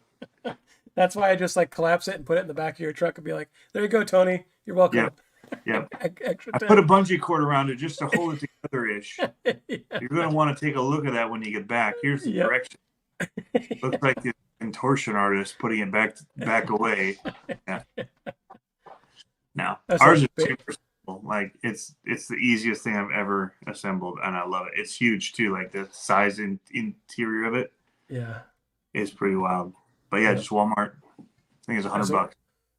I just like collapse it and put it in the back of your truck and be like, there you go, Tony. You're welcome. Yep. Extra I tent. put a bungee cord around it just to hold it together-ish. Yeah. You're going to want to take a look at that when you get back. Here's the Yep. direction. Looks like the contortion artist putting it back away. Yeah. Now, That's ours like is super simple. Like it's the easiest thing I've ever assembled, and I love it. It's huge too. Like the size and interior of it Yeah. is pretty wild. But yeah, Yep. just Walmart. I think it's $100.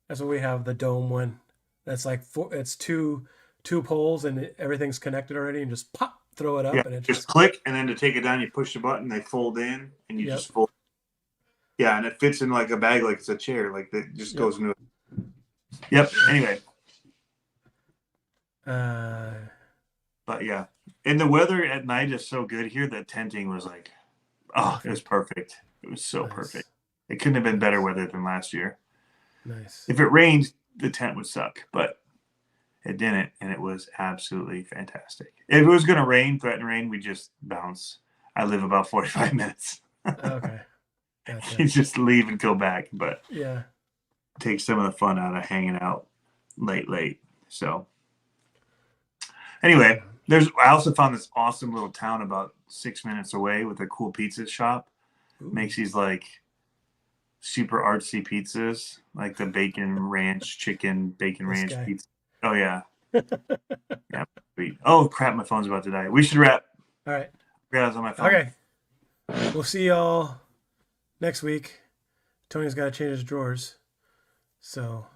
That's what we have, the dome one. That's like it's two poles and everything's connected already, and just pop, throw it up, Yeah, and it just click, and then to take it down, you push the button. They fold in, and you Yep. just fold. Yeah, and it fits in like a bag, like it's a chair. Like that just Yep. goes into it. Yep. Anyway, But yeah, and the weather at night is so good here that tenting was like, oh, it was perfect. It was so Nice. perfect. It couldn't have been better weather than last year. Nice. If it rained, the tent would suck, but it didn't, and it was absolutely fantastic. If it was going to rain, threaten rain, we just bounce. I live about 45 minutes. Okay. You Gotcha. just leave and go back, but Yeah. take some of the fun out of hanging out late. So anyway, I also found this awesome little town about 6 minutes away with a cool pizza shop. Ooh. Makes these like super artsy pizzas, like the bacon ranch chicken, bacon This ranch guy. pizza. Oh yeah. Yeah. Sweet. Oh crap, my phone's about to die. We should wrap. All right. Forgot I was on my phone. Okay. We'll see y'all next week. Tony's got to change his drawers. So